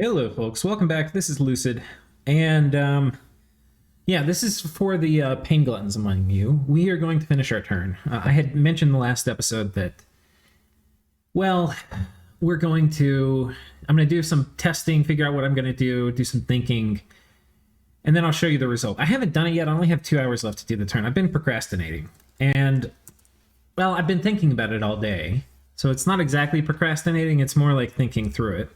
Hello, folks. Welcome back. This is Lucid, and yeah, this is for the pain gluttons among you. We are going to finish our turn. I had mentioned in the last episode that, well, we're going to. I'm going to do some testing, figure out what I'm going to do some thinking, and then I'll show you the result. I haven't done it yet. I only have 2 hours left to do the turn. I've been procrastinating, and well, I've been thinking about it all day. So it's not exactly procrastinating. It's more like thinking through it.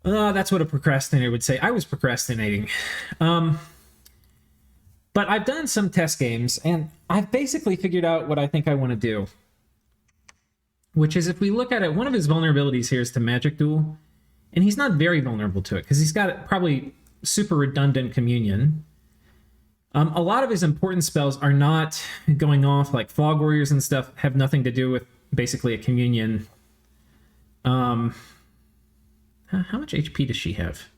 That's what a procrastinator would say. I was procrastinating. But I've done some test games, and I've basically figured out what I think I want to do. Which is, if we look at it, one of his vulnerabilities here is to magic duel. And he's not very vulnerable to it, because he's got probably super redundant communion. A lot of his important spells are not going off, like Fog Warriors and stuff have nothing to do with basically a communion. How much HP does she have?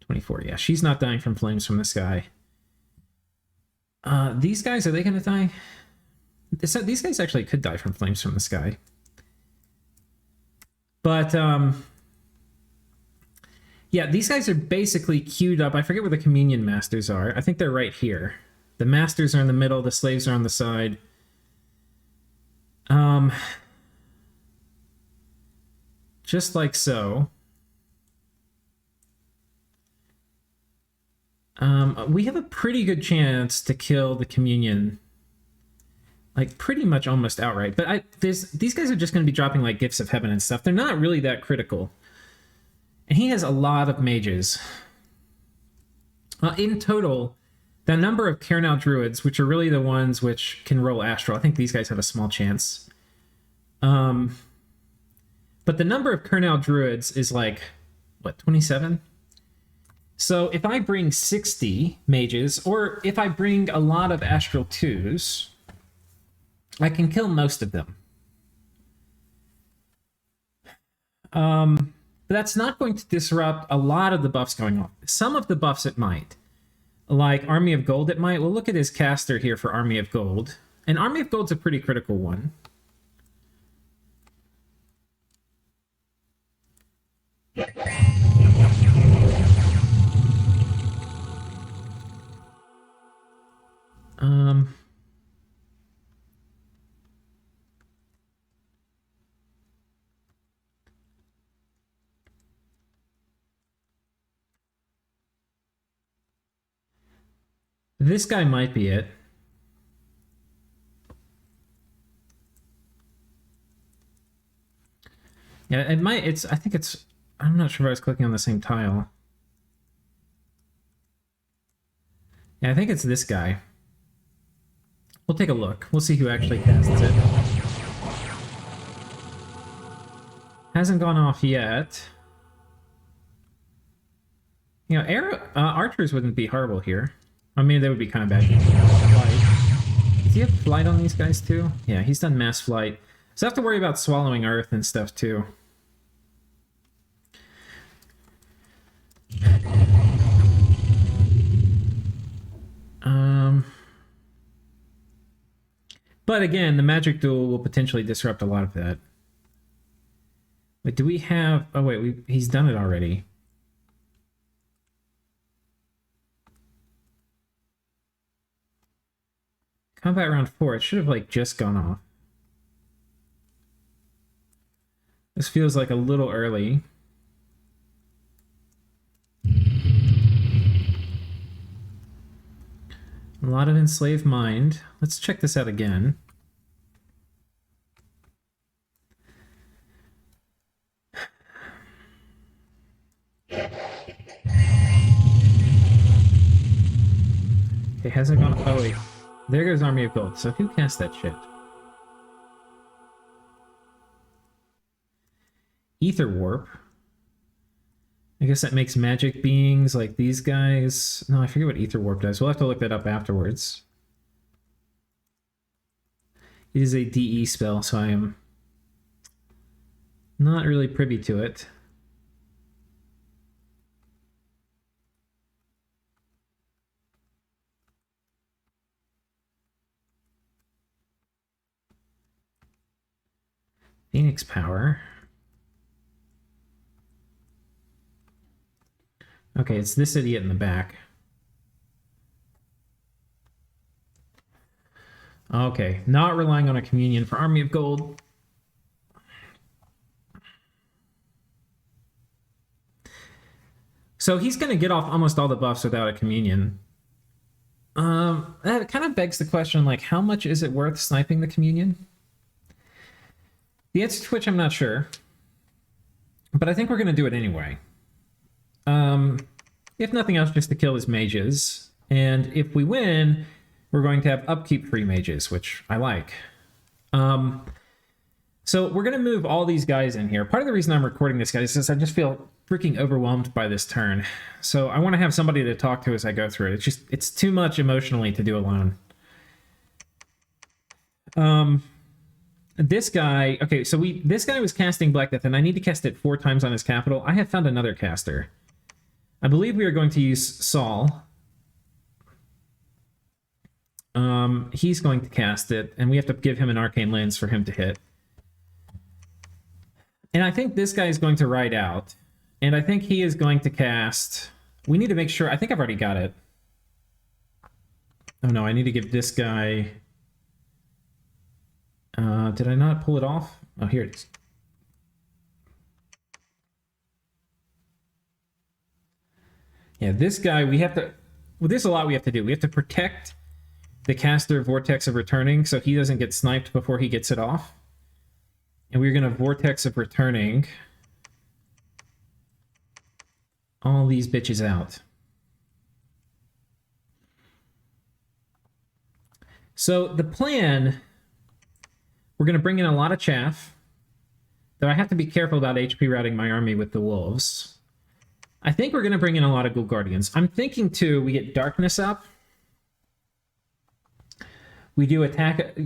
24. Yeah, she's not dying from flames from the sky. These guys, are they going to die? These guys actually could die from flames from the sky. But, yeah, these guys are basically queued up. I forget where the communion masters are. I think they're right here. The masters are in the middle. The slaves are on the side. Just like so. We have a pretty good chance to kill the communion, like pretty much almost outright. But these guys are just going to be dropping like gifts of heaven and stuff. They're not really that critical. And he has a lot of mages. In total, the number of Cairnal druids, which are really the ones which can roll astral, I think these guys have a small chance. But the number of Cairnal druids is like, what, 27? So if I bring 60 mages, or if I bring a lot of Astral 2s, I can kill most of them. But that's not going to disrupt a lot of the buffs going on. Some of the buffs it might. Like Army of Gold it might. We'll look at his caster here for Army of Gold. And Army of Gold's a pretty critical one. This guy might be it. Yeah, it might. I think it's. I'm not sure if I was clicking on the same tile. Yeah, I think it's this guy. We'll take a look. We'll see who actually casts it. Hasn't gone off yet. You know, archers wouldn't be horrible here. I mean, they would be kind of bad. Flight. Does he have flight on these guys too? Yeah, he's done mass flight. So I have to worry about swallowing earth and stuff too. But again, the magic duel will potentially disrupt a lot of that. Wait, do we have... Oh wait, he's done it already. Combat round 4, it should have like just gone off. This feels like a little early. A lot of enslaved mind. Let's check this out again. It hasn't gone... Oh wait. There goes Army of Gold. So who cast that shit? Ether Warp. I guess that makes magic beings like these guys. No, I forget what Ether Warp does. We'll have to look that up afterwards. It is a DE spell, so I am not really privy to it. Phoenix Power. Okay, it's this idiot in the back. Okay, not relying on a communion for Army of Gold. So he's going to get off almost all the buffs without a communion. That kind of begs the question, like, how much is it worth sniping the communion? The answer to which I'm not sure. But I think we're going to do it anyway. If nothing else, just to kill his mages. And if we win, we're going to have upkeep free mages, which I like. So we're going to move all these guys in here. Part of the reason I'm recording this, guys, is I just feel freaking overwhelmed by this turn. So I want to have somebody to talk to as I go through it. It's too much emotionally to do alone. This guy, okay, so this guy was casting Black Death, and I need to cast it 4 times on his capital. I have found another caster. I believe we are going to use Saul. He's going to cast it, and we have to give him an Arcane Lens for him to hit. And I think this guy is going to ride out. And I think he is going to cast... We need to make sure... I think I've already got it. Oh no, I need to give this guy... did I not pull it off? Oh, here it is. Yeah, this guy, we have to... Well, there's a lot we have to do. We have to protect the caster Vortex of Returning so he doesn't get sniped before he gets it off. And we're going to Vortex of Returning all these bitches out. So the plan, we're going to bring in a lot of chaff, though I have to be careful about HP routing my army with the wolves. I think we're going to bring in a lot of Ghoul Guardians. I'm thinking, too, we get Darkness up. We do attack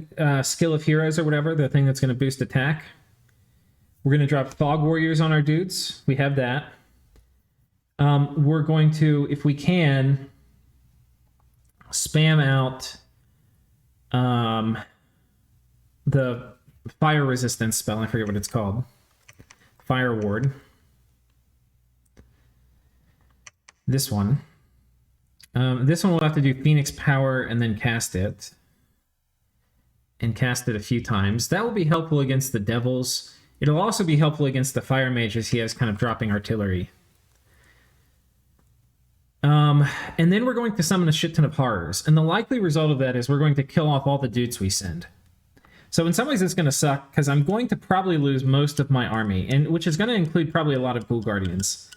Skill of Heroes or whatever, the thing that's going to boost attack. We're going to drop Fog Warriors on our dudes. We have that. We're going to, if we can, spam out the Fire Resistance spell. I forget what it's called. Fire Ward. This one. This one we'll have to do Phoenix Power and then cast it. And cast it a few times. That will be helpful against the devils. It'll also be helpful against the fire mages he has kind of dropping artillery. And then we're going to summon a shit ton of horrors. And the likely result of that is we're going to kill off all the dudes we send. So in some ways it's going to suck, because I'm going to probably lose most of my army, and which is going to include probably a lot of Ghoul Guardians.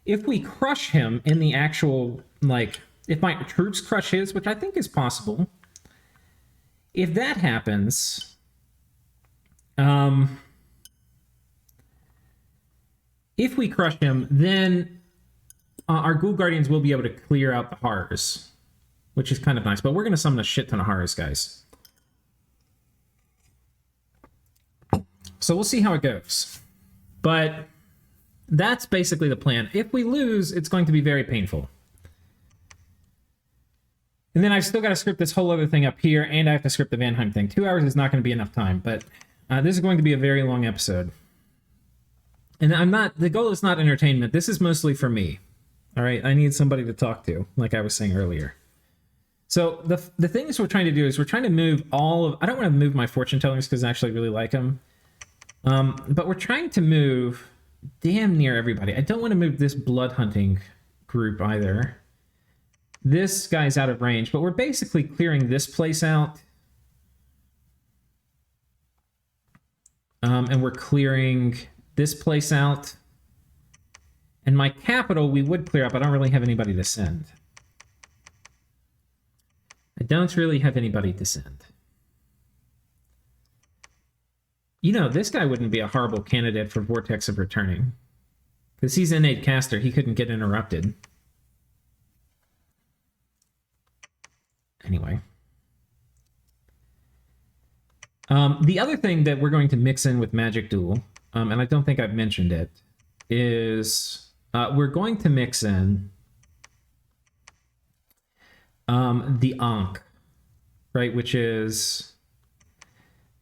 If we crush him in the actual, like, if my troops crush his, which I think is possible, if that happens, if we crush him, then our Ghoul Guardians will be able to clear out the horrors, which is kind of nice. But we're going to summon a shit ton of horrors, guys. So we'll see how it goes. But that's basically the plan. If we lose, it's going to be very painful. And then I've still got to script this whole other thing up here, and I have to script the Vanheim thing. 2 hours is not going to be enough time, but this is going to be a very long episode. And the goal is not entertainment. This is mostly for me. All right, I need somebody to talk to, like I was saying earlier. So the things we're trying to do is we're trying to move all of... I don't want to move my fortune tellers because I actually really like them. But we're trying to move damn near everybody. I don't want to move this blood hunting group either. This guy's out of range, but we're basically clearing this place out. And we're clearing this place out. And my capital we would clear up. I don't really have anybody to send. I don't really have anybody to send. You know, this guy wouldn't be a horrible candidate for Vortex of Returning. Because he's innate caster, he couldn't get interrupted. Anyway. The other thing that we're going to mix in with Magic Duel, and I don't think I've mentioned it, is we're going to mix in the Ankh, right, which is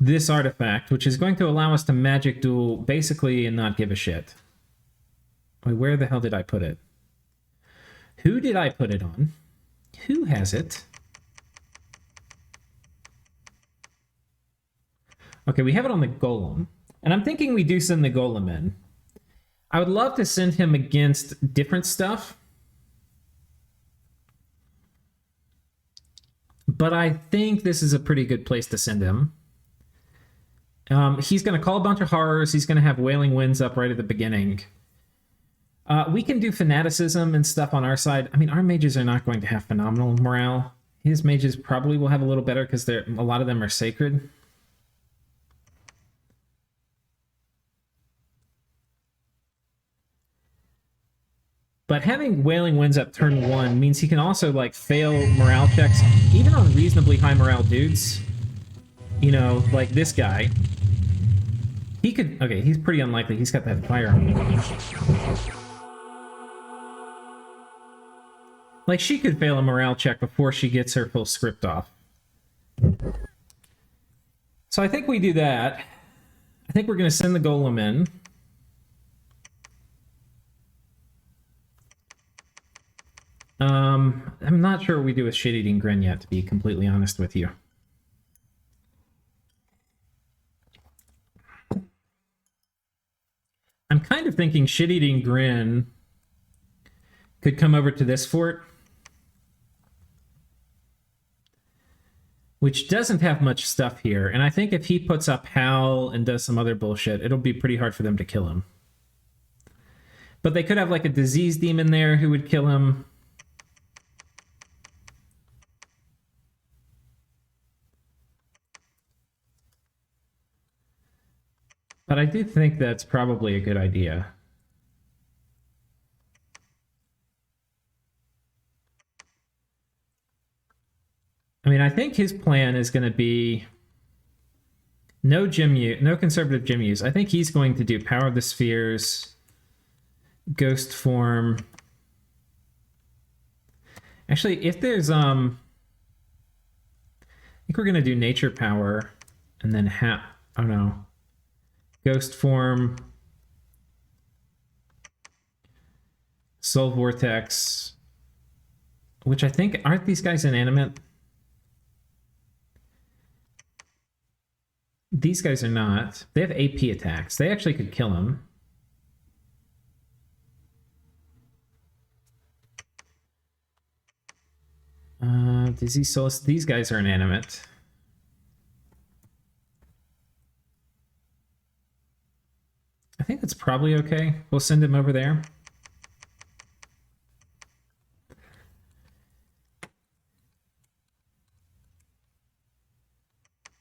this artifact, which is going to allow us to Magic Duel basically and not give a shit. Wait, where the hell did I put it? Who did I put it on? Who has it? Okay, we have it on the Golem. And I'm thinking we do send the Golem in. I would love to send him against different stuff. But I think this is a pretty good place to send him. He's going to call a bunch of horrors. He's going to have Wailing Winds up right at the beginning. We can do fanaticism and stuff on our side. I mean, our mages are not going to have phenomenal morale. His mages probably will have a little better because a lot of them are sacred. But having Wailing Winds up turn 1 means he can also, like, fail morale checks, even on reasonably high morale dudes. You know, like this guy. He could... Okay, he's pretty unlikely. He's got that firearm. Like, she could fail a morale check before she gets her full script off. So I think we do that. I think we're going to send the Golem in. I'm not sure what we do with Shit-Eating Grin yet, to be completely honest with you. I'm kind of thinking Shit-Eating Grin could come over to this fort, which doesn't have much stuff here. And I think if he puts up Howl and does some other bullshit, it'll be pretty hard for them to kill him. But they could have like a disease demon there who would kill him. But I do think that's probably a good idea. I mean, I think his plan is going to be no conservative gym use. I think he's going to do Power of the Spheres, Ghost Form. Actually, if there's I think we're going to do Nature Power and then oh no. Ghost Form, Soul Vortex, which I think, aren't these guys inanimate? These guys are not. They have AP attacks. They actually could kill him. Disease Solace, these guys are inanimate. I think that's probably okay. We'll send him over there.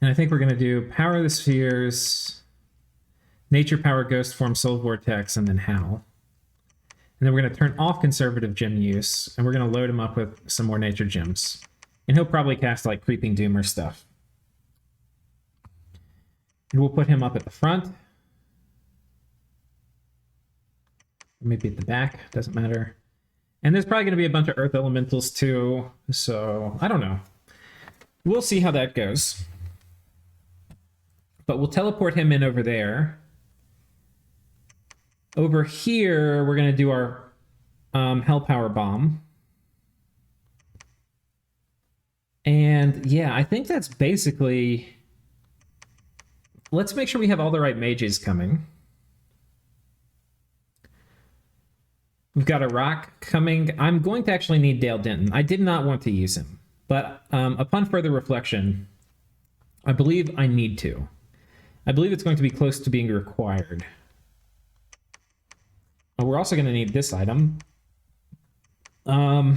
And I think we're going to do Power of the Spheres, Nature Power, Ghost Form, Soul Vortex, and then Howl. And then we're going to turn off conservative gem use, and we're going to load him up with some more nature gems. And he'll probably cast like Creeping Doom or stuff. And we'll put him up at the front. Maybe at the back, doesn't matter. And there's probably going to be a bunch of Earth Elementals too, so I don't know. We'll see how that goes. But we'll teleport him in over there. Over here, we're going to do our Hellpower Bomb. And yeah, I think that's basically... Let's make sure we have all the right mages coming. We've got a rock coming. I'm going to actually need Dale Denton. I did not want to use him, but upon further reflection, I believe I need to. I believe it's going to be close to being required. We're also going to need this item. Wait,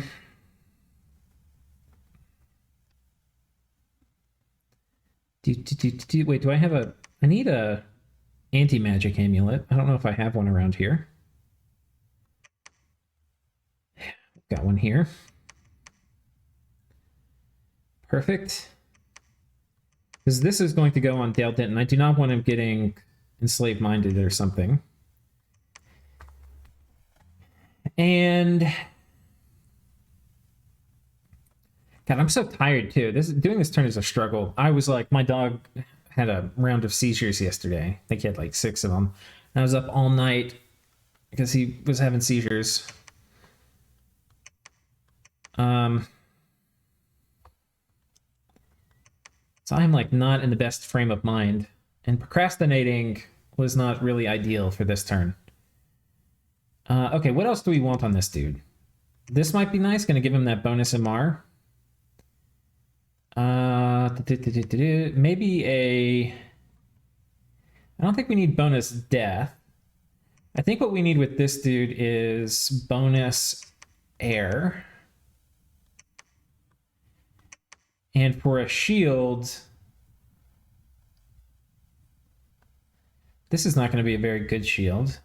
do I have a... I need a anti-magic amulet. I don't know if I have one around here. Got one here. Perfect. Because this is going to go on Dale Denton. I do not want him getting enslaved-minded or something. And... God, I'm so tired, too. Doing this turn is a struggle. I was like, my dog had a round of seizures yesterday. I think he had like 6 of them. And I was up all night because he was having seizures. So I'm like not in the best frame of mind, and procrastinating was not really ideal for this turn. Okay, what else do we want on this dude? This might be nice. Gonna give him that bonus MR. Maybe a... I don't think we need bonus death. I think what we need with this dude is bonus air. And for a shield, this is not going to be a very good shield.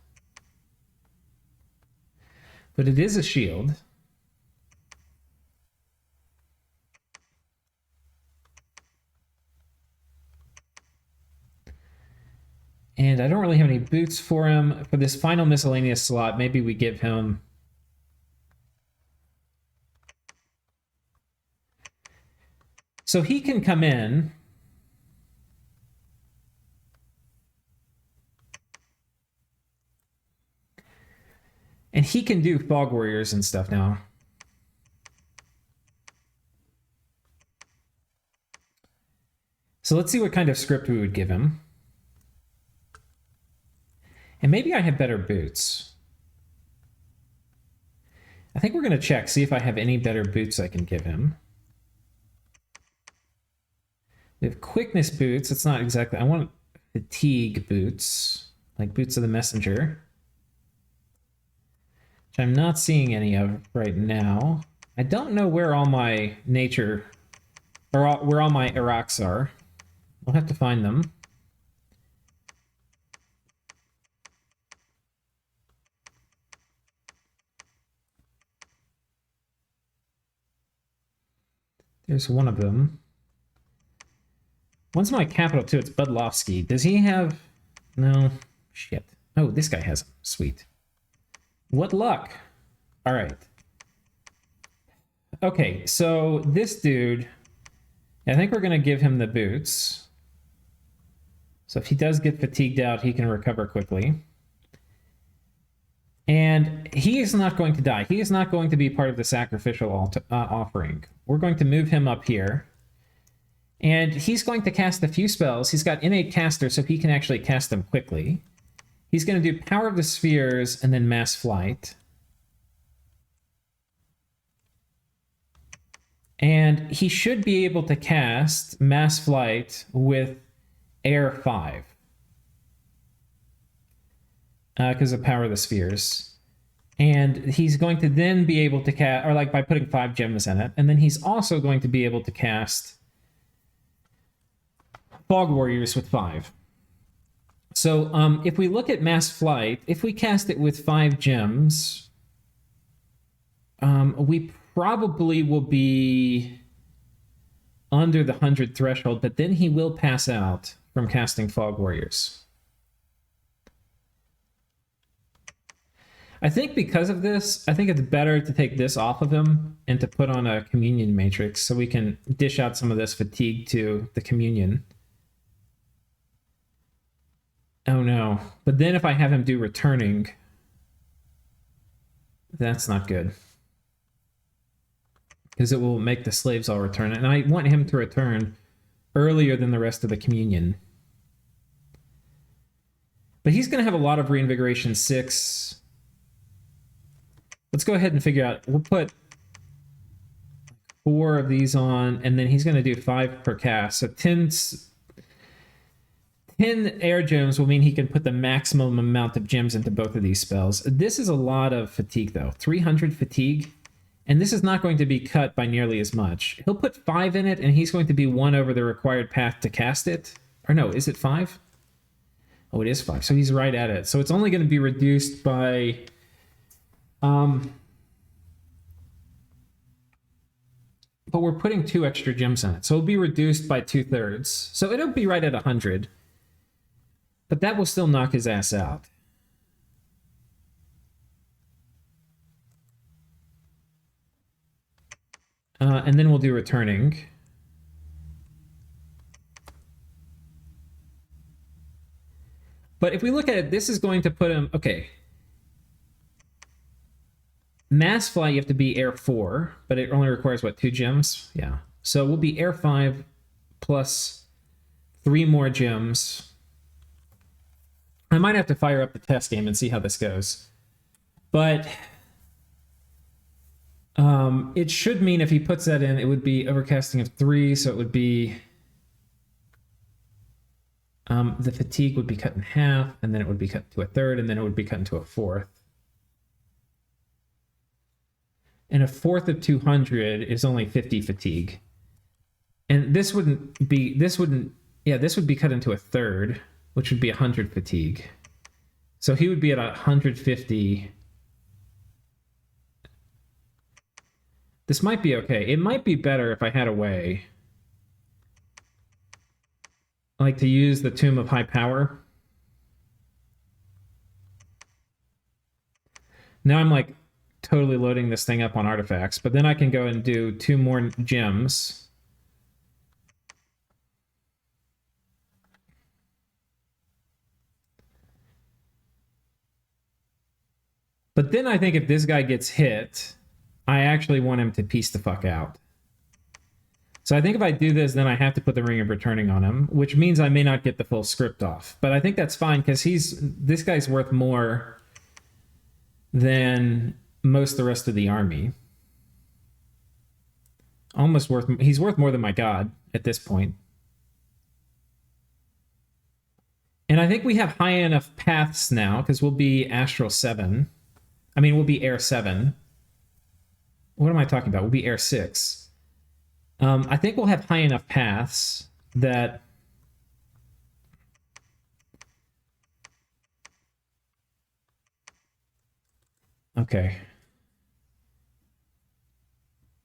But it is a shield. And I don't really have any boots for him. For this final miscellaneous slot, maybe we give him... So he can come in. And he can do Fog Warriors and stuff now. So let's see what kind of script we would give him. And maybe I have better boots. I think we're going to check, see if I have any better boots I can give him. We have quickness boots. It's not exactly... I want fatigue boots, like boots of the messenger, which I'm not seeing any of right now. I don't know where all my nature, or where all my Iraqs are. We'll have to find them. There's one of them. One's my capital too. It's Budlowski. Does he have... No. Shit. Oh, this guy has them. Sweet. What luck. All right. Okay, so this dude, I think we're going to give him the boots. So if he does get fatigued out, he can recover quickly. And he is not going to die. He is not going to be part of the sacrificial offering. We're going to move him up here. And he's going to cast a few spells. He's got innate caster, so he can actually cast them quickly. He's going to do Power of the Spheres and then Mass Flight. And he should be able to cast Mass Flight with Air 5. Because of Power of the Spheres. And he's going to then be able to cast, or like by putting 5 gems in it. And then he's also going to be able to cast Fog Warriors with 5. So if we look at Mass Flight, if we cast it with 5 gems, we probably will be under the 100 threshold, but then he will pass out from casting Fog Warriors. I think because of this, I think it's better to take this off of him and to put on a Communion Matrix so we can dish out some of this fatigue to the Communion. Oh no. But then if I have him do Returning, that's not good. Because it will make the slaves all return. And I want him to return earlier than the rest of the Communion. But he's going to have a lot of Reinvigoration 6. Let's go ahead and figure out. We'll put 4 of these on, and then he's going to do 5 per cast. So 10 air gems will mean he can put the maximum amount of gems into both of these spells. This is a lot of fatigue, though. 300 fatigue. And this is not going to be cut by nearly as much. He'll put 5 in it, and he's going to be 1 over the required path to cast it. Or no, is it 5? Oh, it is 5. So he's right at it. So it's only going to be reduced by... but we're putting 2 extra gems in it. So it'll be reduced by 2/3. So it'll be right at 100. But that will still knock his ass out. And then we'll do Returning. But if we look at it, this is going to put him... Okay. Mass flight, you have to be air 4, but it only requires, what, 2 gems? Yeah. So we'll be air 5 plus 3 more gems. I might have to fire up the test game and see how this goes. But it should mean if he puts that in, it would be overcasting of 3, so it would be... the fatigue would be cut in half, and then it would be cut to a third, and then it would be cut into a fourth. And a fourth of 200 is only 50 fatigue. And this would be cut into a third, which would be 100 fatigue. So he would be at 150. This might be okay. It might be better if I had a way, like, to use the Tomb of High Power. Now I'm like totally loading this thing up on artifacts, but then I can go and do 2 more gems. But then I think if this guy gets hit, I actually want him to piece the fuck out. So I think if I do this, then I have to put the Ring of Returning on him, which means I may not get the full script off. But I think that's fine, because this guy's worth more than most of the rest of the army. He's worth more than my god at this point. And I think we have high enough paths now, because we'll be Astral 7. I mean, we'll be Air 7. What am I talking about? We'll be Air 6. I think we'll have high enough paths that... Okay.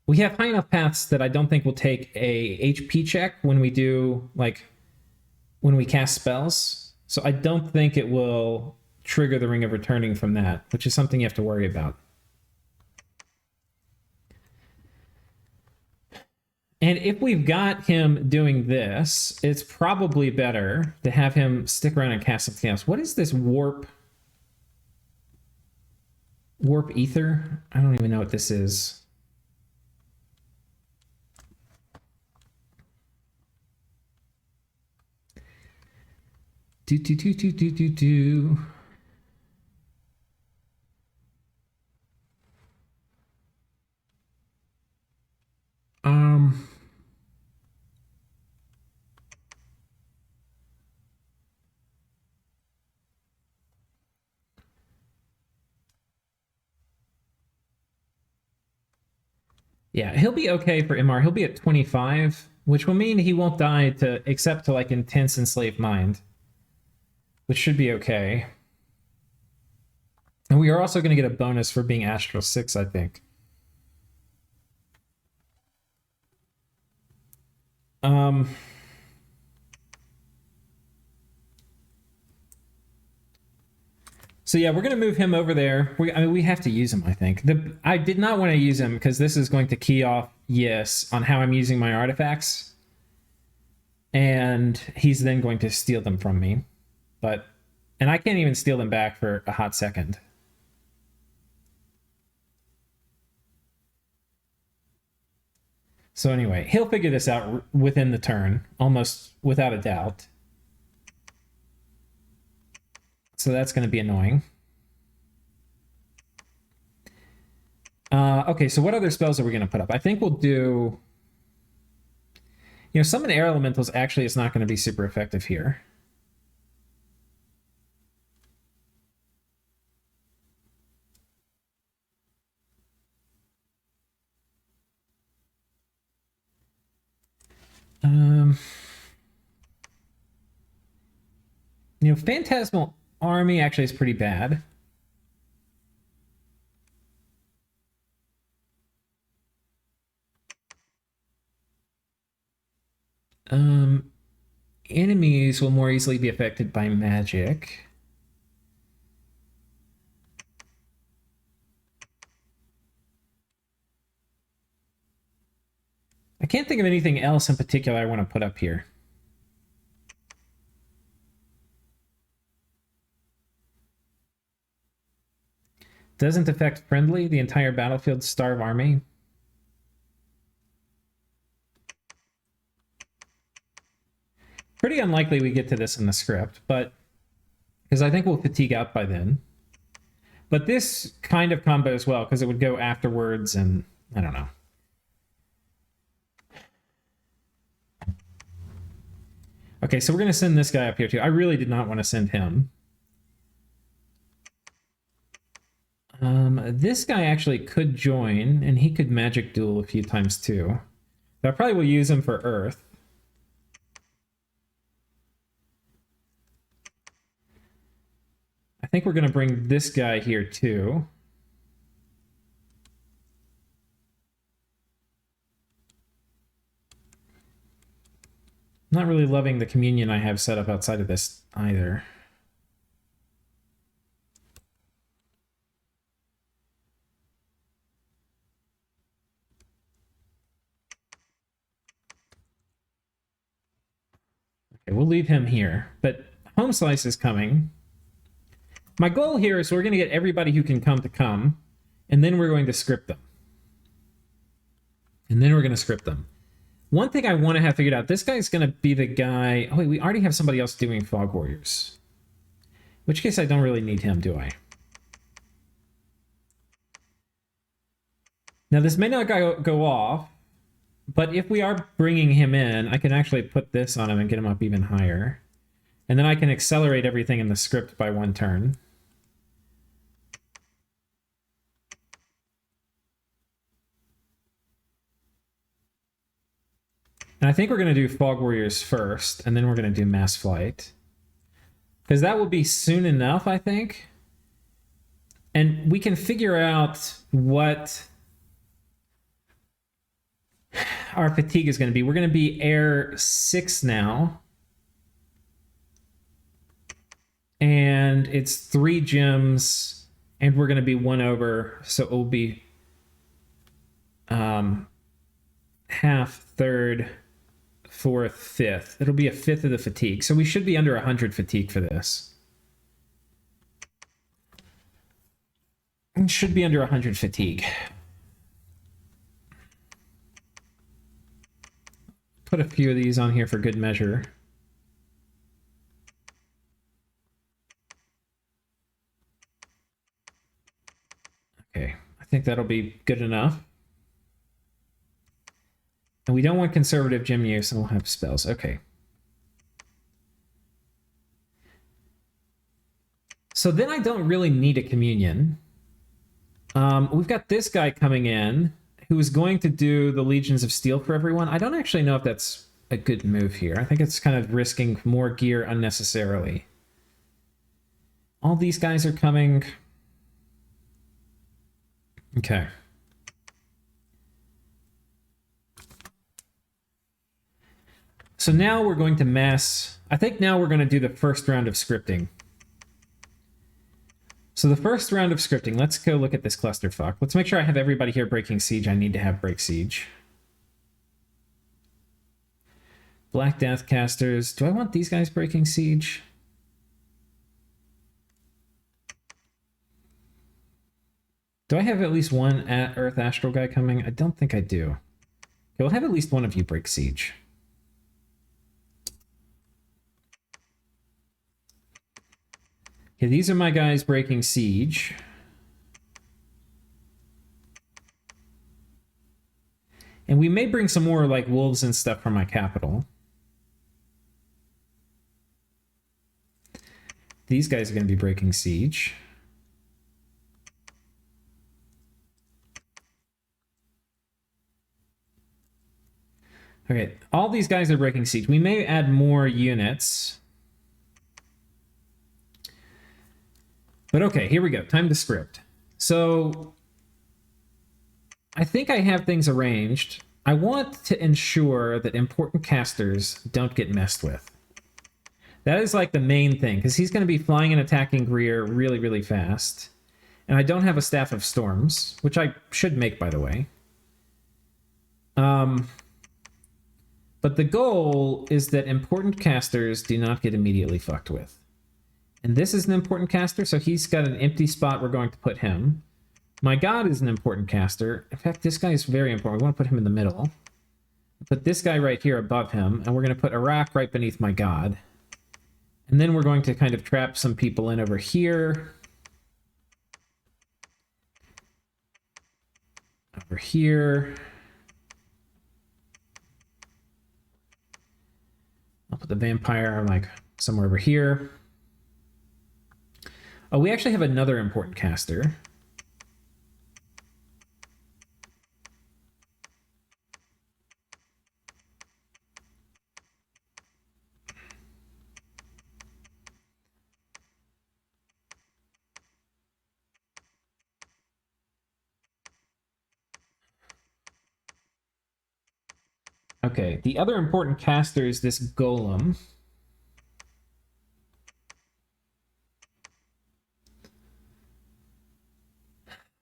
We have high enough paths that I don't think we'll take a HP check when we do, like, when we cast spells. So I don't think it will trigger the Ring of Returning from that, which is something you have to worry about. And if we've got him doing this, it's probably better to have him stick around and cast something else. What is this warp ether? I don't even know what this is. Do. Yeah, he'll be okay for MR. He'll be at 25, which will mean he won't die except to, like, Intense Enslaved Mind, which should be okay. And we are also going to get a bonus for being Astral 6, I think. So yeah, we're going to move him over there. I mean, we have to use him, I think. I did not want to use him because this is going to key off yes on how I'm using my artifacts. And he's then going to steal them from me. And I can't even steal them back for a hot second. So anyway, he'll figure this out within the turn, almost without a doubt. So that's going to be annoying. Okay, so what other spells are we going to put up? I think we'll do... summon air elementals actually is not going to be super effective here. Phantasmal Army actually is pretty bad. Enemies will more easily be affected by magic. I can't think of anything else in particular I want to put up here. Doesn't affect friendly, the entire battlefield, starve army. Pretty unlikely we get to this in the script, but because I think we'll fatigue out by then. But this kind of combo as well, because it would go afterwards, and I don't know. Okay, so we're going to send this guy up here too. I really did not want to send him. This guy actually could join, and he could magic duel a few times too. But I probably will use him for Earth. I think we're going to bring this guy here too. Not really loving the communion I have set up outside of this either. Okay, we'll leave him here, but Home Slice is coming. My goal here is we're going to get everybody who can come to come, and then we're going to script them. One thing I want to have figured out, this guy's going to be the guy... Oh, wait, we already have somebody else doing Fog Warriors. In which case I don't really need him, do I? Now, this may not go off, but if we are bringing him in, I can actually put this on him and get him up even higher. And then I can accelerate everything in the script by 1 turn. And I think we're going to do Fog Warriors first, and then we're going to do Mass Flight. Because that will be soon enough, I think. And we can figure out what our fatigue is going to be. We're going to be Air 6 now. And it's 3 gems, and we're going to be 1 over, so it will be half, third, fourth, fifth. It'll be a fifth of the fatigue, so we should be under 100 fatigue for this. It should be under 100 fatigue. Put a few of these on here for good measure. Okay, I think that'll be good enough. And we don't want conservative gem use, and we'll have spells. Okay. So then I don't really need a communion. We've got this guy coming in who is going to do the Legions of Steel for everyone. I don't actually know if that's a good move here. I think it's kind of risking more gear unnecessarily. All these guys are coming. Okay. So now we're going to mass... I think now we're going to do the first round of scripting. So the first round of scripting, let's go look at this clusterfuck. Let's make sure I have everybody here breaking siege. I need to have break siege. Black Death Casters. Do I want these guys breaking siege? Do I have at least one Earth Astral guy coming? I don't think I do. Okay, we'll have at least one of you break siege. Okay, these are my guys breaking siege. And we may bring some more like wolves and stuff from my capital. These guys are going to be breaking siege. Okay, all these guys are breaking siege. We may add more units. But okay, here we go. Time to script. So I think I have things arranged. I want to ensure that important casters don't get messed with. That is like the main thing, because he's going to be flying and attacking Greer really, really fast. And I don't have a Staff of Storms, which I should make, by the way. But the goal is that important casters do not get immediately fucked with. And this is an important caster, so he's got an empty spot. We're going to put him. My god is an important caster. In fact, this guy is very important. We want to put him in the middle. Put this guy right here above him, and we're going to put Iraq right beneath my god. And then we're going to kind of trap some people in over here. Over here. I'll put the vampire like somewhere over here. Oh, we actually have another important caster. Okay, the other important caster is this Golem.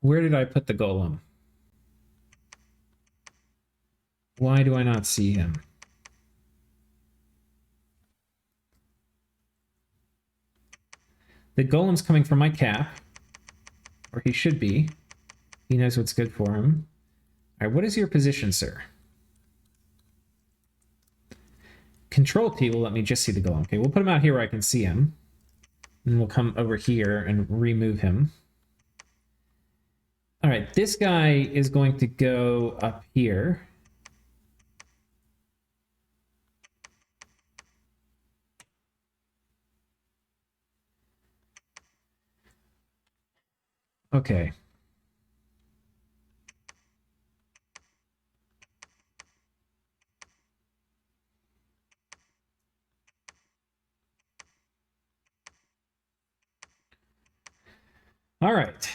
Where did I put the Golem? Why do I not see him? The Golem's coming from my cap. Or he should be. He knows what's good for him. Alright, what is your position, sir? Control T will let me just see the Golem. Okay, we'll put him out here where I can see him. And we'll come over here and remove him. Alright, this guy is going to go up here. Okay. All right.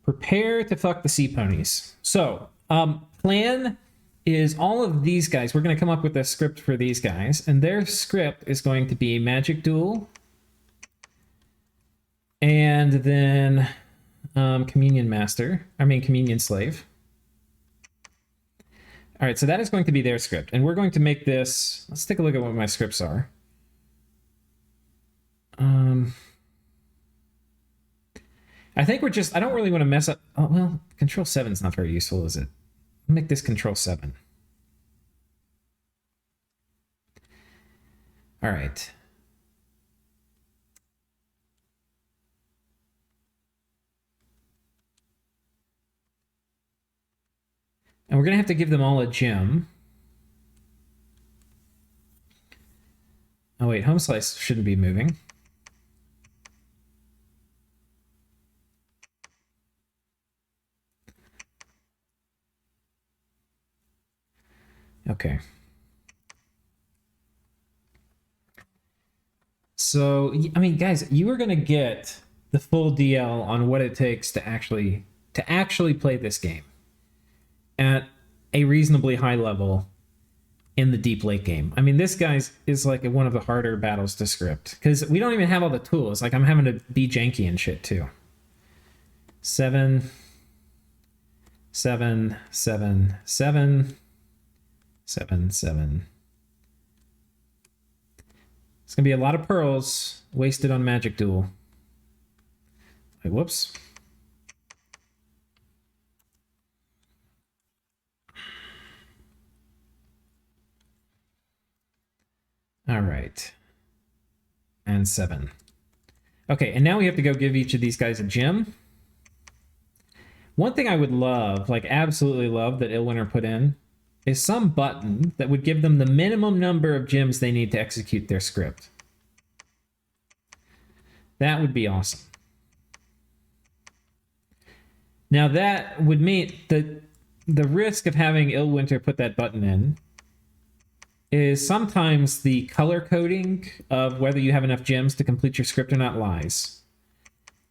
Prepare to fuck the sea ponies. So, plan is all of these guys. We're going to come up with a script for these guys, and their script is going to be Magic Duel, and then Communion Slave. All right, so that is going to be their script, and we're going to make this. Let's take a look at what my scripts are. I think we're just, I don't really want to mess up. Oh, well, Control 7 is not very useful, is it? I'll make this Control 7. All right. And we're going to have to give them all a gem. Oh, wait, Home Slice shouldn't be moving. Okay. So, I mean, guys, you are going to get the full DL on what it takes to actually play this game at a reasonably high level in the deep late game. I mean, this guy's is like one of the harder battles to script because we don't even have all the tools. Like, I'm having to be janky and shit too. 7, 7, 7, 7, 7, 7. It's gonna be a lot of pearls wasted on Magic Duel. Wait, whoops. All right. And 7. Okay, and now we have to go give each of these guys a gem. One thing I would love, like absolutely love, that Illwinter put in is some button that would give them the minimum number of gems they need to execute their script. That would be awesome. Now that would mean that the risk of having Illwinter put that button in is sometimes the color coding of whether you have enough gems to complete your script or not lies.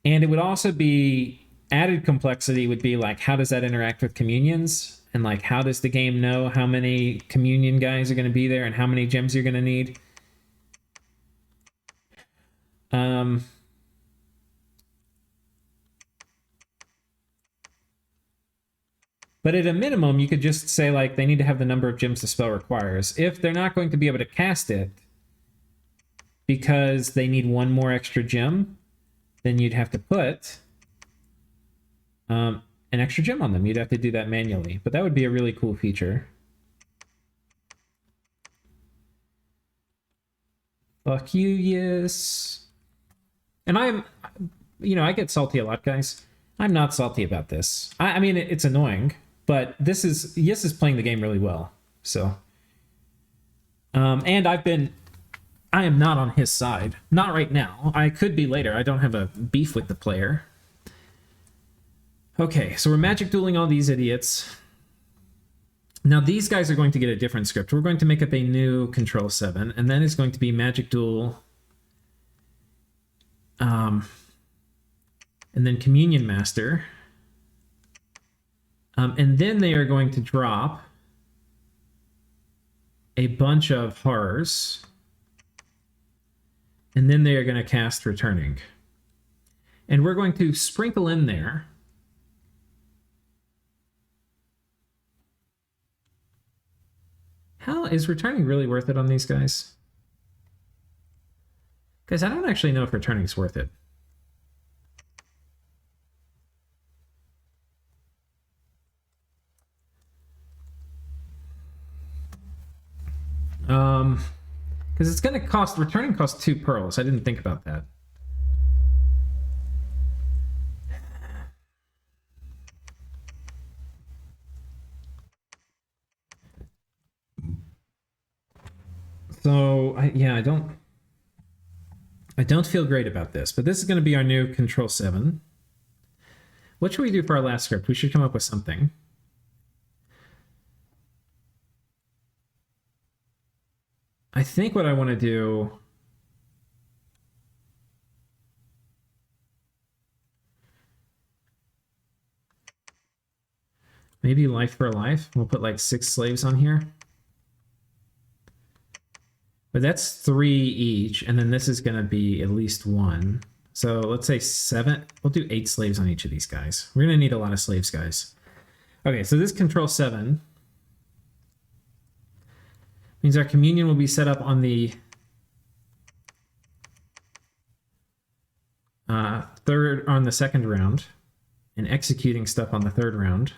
And it would also be added complexity would be like, how does that interact with communions? And like, how does the game know how many communion guys are going to be there and how many gems you're going to need? But at a minimum, you could just say like they need to have the number of gems the spell requires. If they're not going to be able to cast it because they need one more extra gem, then you'd have to put an extra gem on them. You'd have to do that manually, but that would be a really cool feature. Fuck you, yes. And I'm, you know, I get salty a lot, guys. I'm not salty about this. I mean, it's annoying, but this is, Yes is playing the game really well. So, and I am not on his side. Not right now. I could be later. I don't have a beef with the player. Okay, so we're magic dueling all these idiots. Now these guys are going to get a different script. We're going to make up a new Control 7, and that is going to be Magic Duel. And then Communion Master. And then they are going to drop a bunch of horrors. And then they are going to cast Returning. And we're going to sprinkle in there how is Returning really worth it on these guys? Guys, I don't actually know if Returning's worth it. Because it's going to cost, Returning costs 2 pearls. I didn't think about that. So, I don't feel great about this, but this is going to be our new Control 7. What should we do for our last script? We should come up with something. I think what I want to do... maybe Life for Life. We'll put like 6 slaves on here. But that's 3 each, and then this is going to be at least 1. So let's say 7. We'll do 8 slaves on each of these guys. We're going to need a lot of slaves, guys. Okay, so this Control 7 means our Communion will be set up on the second round, and executing stuff on the 3rd round.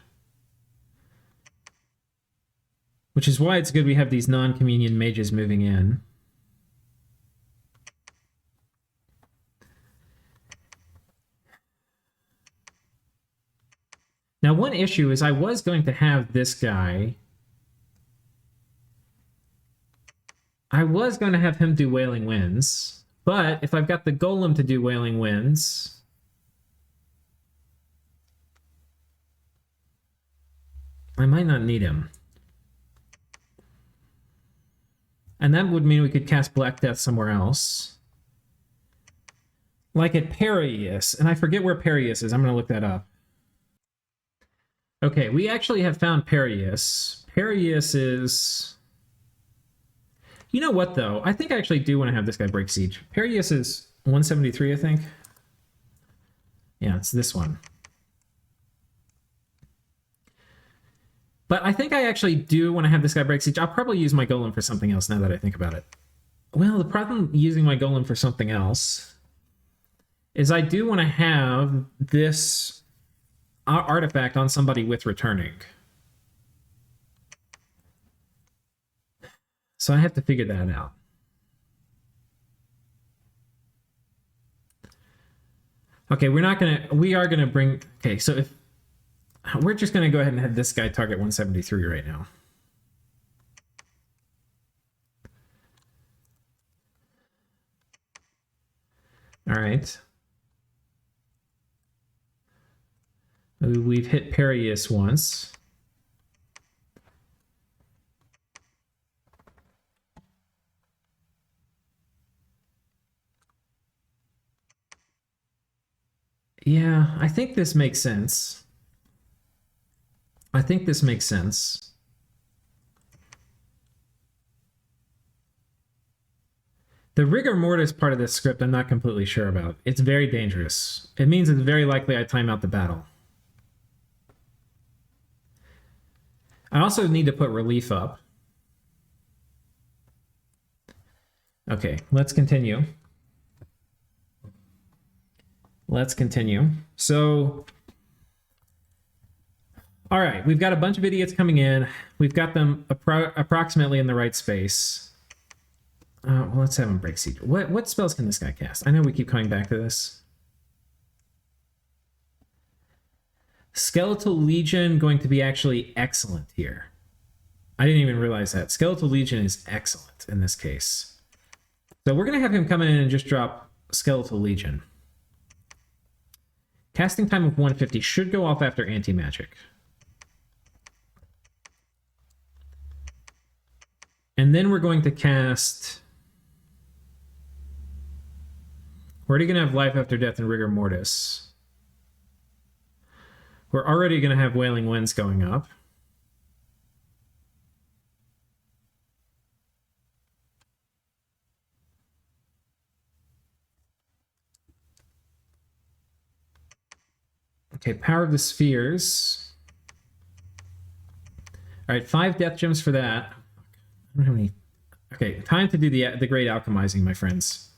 Which is why it's good we have these non-Communion mages moving in. Now, one issue is I was going to have this guy... I was going to have him do Wailing Winds, but if I've got the Golem to do Wailing Winds... I might not need him. And that would mean we could cast Black Death somewhere else. Like at Perius. And I forget where Perius is. I'm going to look that up. Okay, we actually have found Perius. Perius is... You know what, though? I think I actually do want to have this guy break siege. Perius is 173, I think. Yeah, it's this one. But I think I actually do want to have this guy break siege. I'll probably use my Golem for something else now that I think about it. Well, the problem using my Golem for something else is I do want to have this artifact on somebody with Returning. So I have to figure that out. Okay, we are gonna bring, okay, so if, we're just gonna go ahead and have this guy target 173 right now. All right. We've hit Perius once. Yeah, I think this makes sense. I think this makes sense. The rigor mortis part of this script I'm not completely sure about. It's very dangerous. It means it's very likely I time out the battle. I also need to put relief up. Okay, let's continue. Let's continue. So All right, we've got a bunch of idiots coming in. We've got them approximately in the right space. Well, let's have him break siege. What spells can this guy cast? I know we keep coming back to this. Skeletal Legion going to be actually excellent here. I didn't even realize that. Skeletal Legion is excellent in this case. So we're going to have him come in and just drop Skeletal Legion. Casting time of 150 should go off after anti-magic. And then we're going to cast... We're already going to have Life After Death and Rigor Mortis. We're already going to have Wailing Winds going up. Okay, Power of the Spheres. All right, 5 Death Gems for that. I don't have any... Okay, time to do the Great Alchemizing, my friends.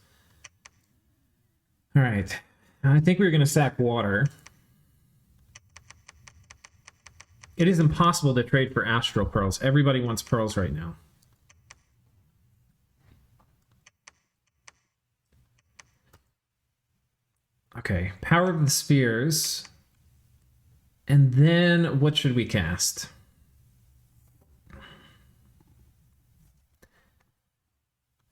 All right, I think we're going to sack water. It is impossible to trade for Astral Pearls. Everybody wants pearls right now. Okay, Power of the Spheres. And then what should we cast?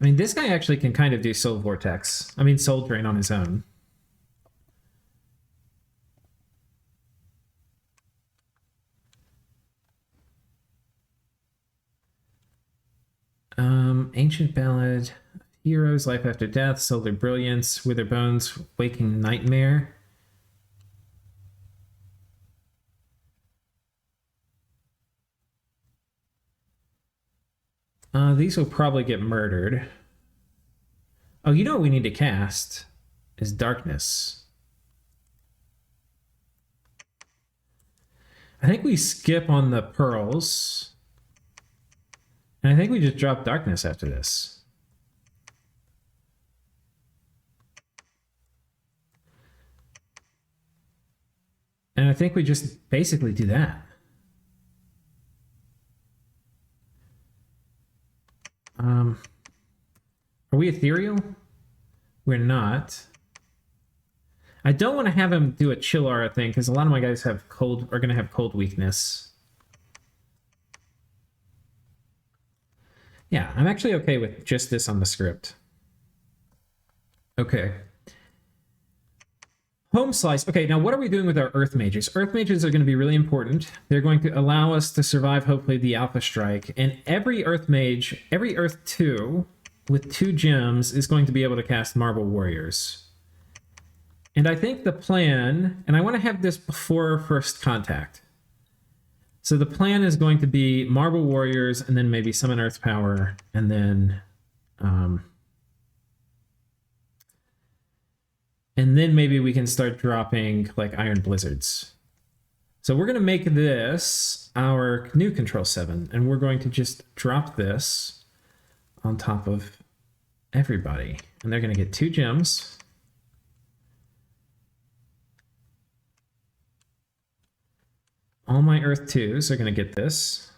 I mean, this guy actually can kind of do Soul Vortex. I mean, Soul Drain on his own. Ancient Ballad, Heroes, Life After Death, Solar Brilliance, Wither Bones, Waking Nightmare. These will probably get murdered. Oh, you know what we need to cast is Darkness. I think we skip on the pearls. And I think we just drop Darkness after this. And I think we just basically do that. Are we ethereal? We're not. I don't want to have him do a chill aura thing because a lot of my guys have cold, are going to have cold weakness. Yeah, I'm actually okay with just this on the script. Okay. Home Slice. Okay, now what are we doing with our Earth Mages? Earth Mages are going to be really important. They're going to allow us to survive, hopefully, the Alpha Strike. And every Earth Mage, every Earth 2 with 2 gems is going to be able to cast Marble Warriors. And I think the plan, and I want to have this before first contact. So the plan is going to be Marble Warriors, and then maybe Summon Earth Power, and then maybe we can start dropping like Iron Blizzards. So we're going to make this our new Control 7, and we're going to just drop this on top of everybody. And they're going to get 2 gems. All my Earth 2s are going to get this.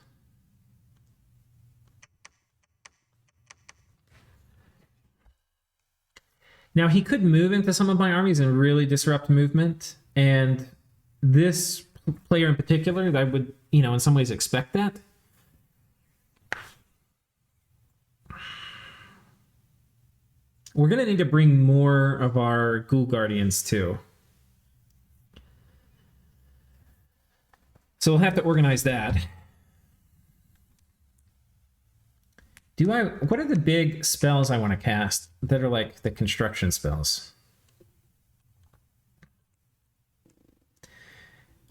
Now, he could move into some of my armies and really disrupt movement. And this player in particular, I would, in some ways expect that. We're going to need to bring more of our Ghoul Guardians, too. So we'll have to organize that. What are the big spells I want to cast that are like the construction spells?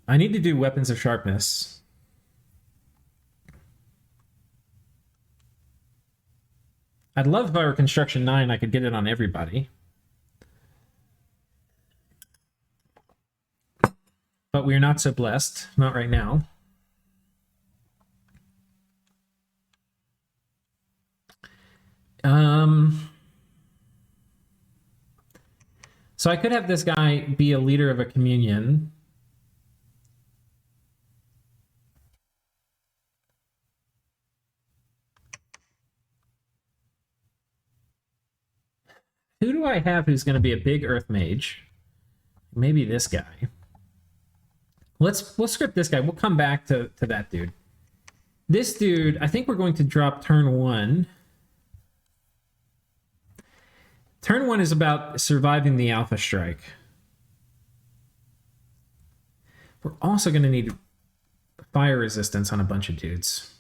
I need to do Weapons of Sharpness. I'd love if I were Construction 9, I could get it on everybody. But we're not so blessed. Not right now. So I could have this guy be a leader of a communion. Who do I have who's going to be a big Earth Mage? Maybe this guy. We'll script this guy. We'll come back to that dude. This dude, I think we're going to drop turn 1. Turn 1 is about surviving the Alpha Strike. We're also going to need fire resistance on a bunch of dudes.